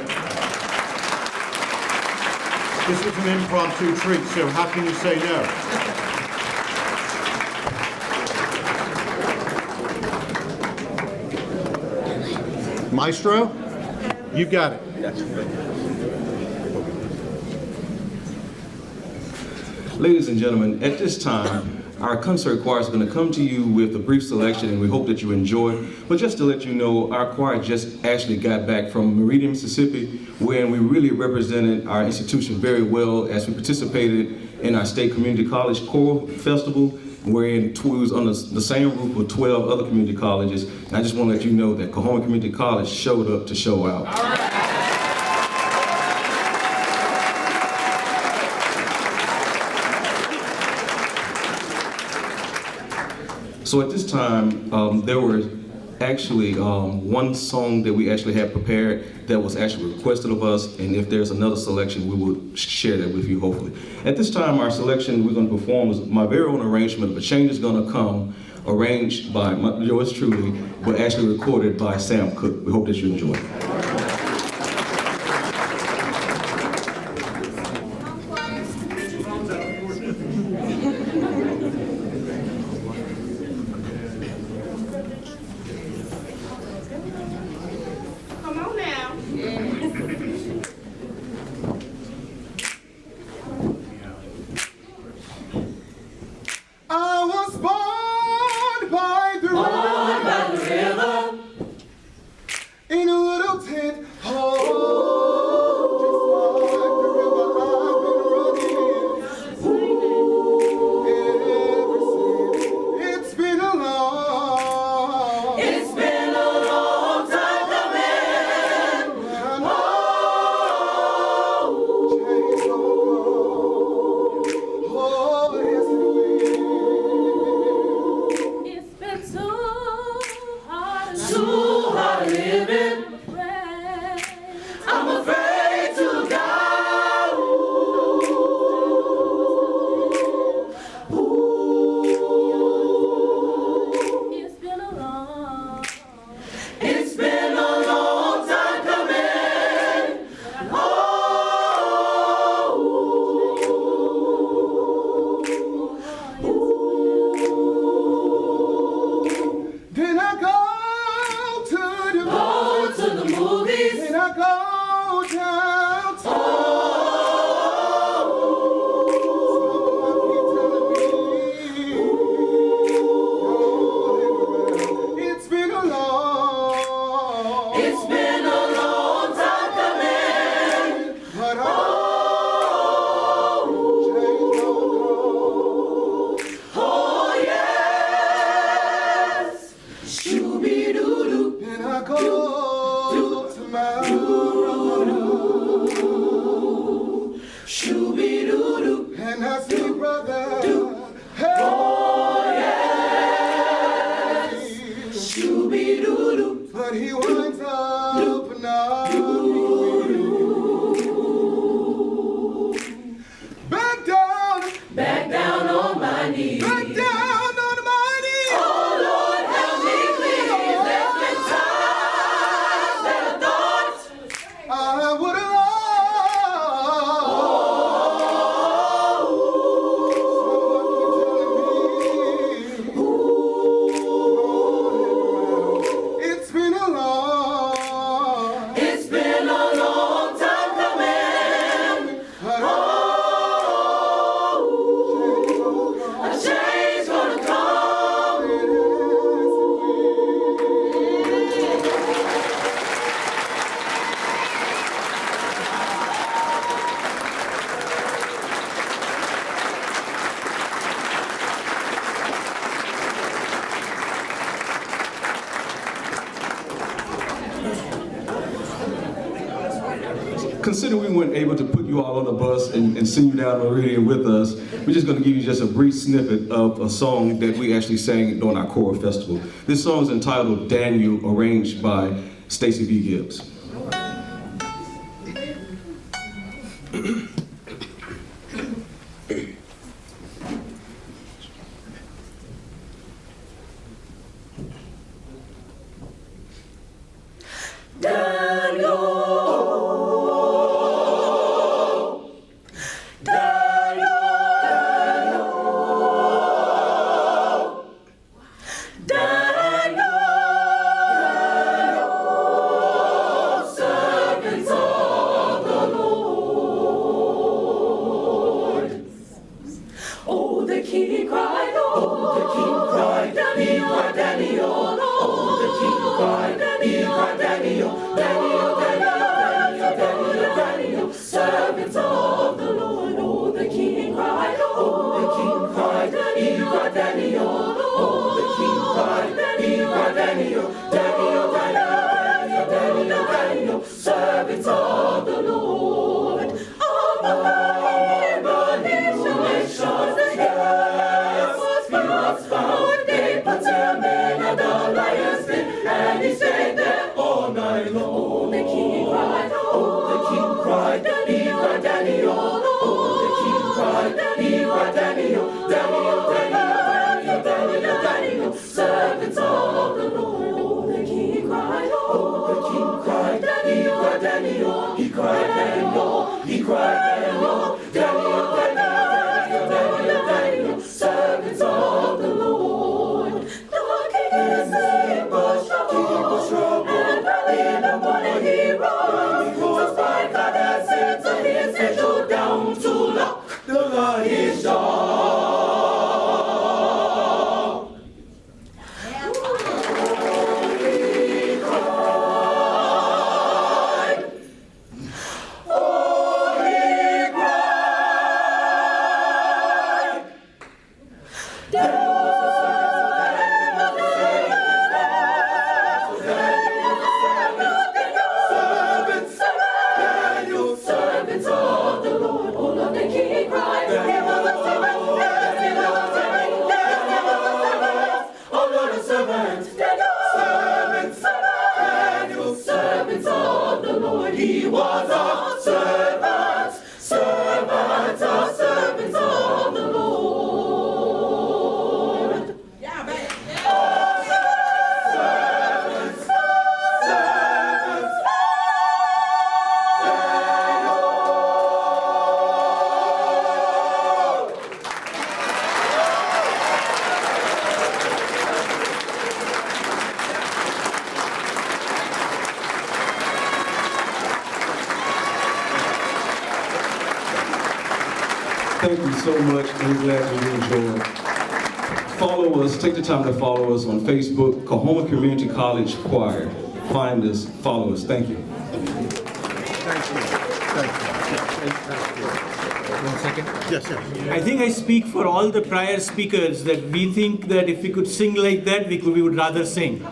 this is an impromptu treat, so how can you say no? Maestro, you've got it. Ladies and gentlemen, at this time, our concert choir is going to come to you with a brief selection, and we hope that you enjoy. But just to let you know, our choir just actually got back from Meridian, Mississippi, where we really represented our institution very well as we participated in our state community college choral festival, wherein we was on the same roof with 12 other community colleges. And I just want to let you know that Coahoma Community College showed up to show out. All right. So at this time, there were actually one song that we actually had prepared that was actually requested of us, and if there's another selection, we will share that with you, hopefully. At this time, our selection we're going to perform is my very own arrangement of A Change Is Gonna Come, arranged by yours truly, but actually recorded by Sam Cooke. We hope that you enjoy it. It's been a long consider we weren't able to put you all on the bus and send you down Meridian with us. We're just going to give you just a brief snippet of a song that we actually sang during our choral festival. This song is entitled Daniel, arranged by Stacey V. Gibbs. Thank you so much. We're glad you enjoyed. Follow us, take the time to follow us on Facebook, Coahoma Community College Choir. Find us, follow us. Thank you. I think I speak for all the prior speakers that we think that if we could sing like that, we would rather sing.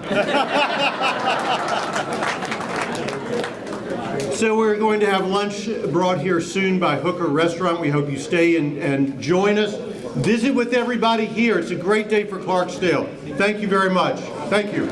So we're going to have lunch brought here soon by Hooker Restaurant. We hope you stay and join us. Visit with everybody here. It's a great day for Clarksdale. Thank you very much. Thank you.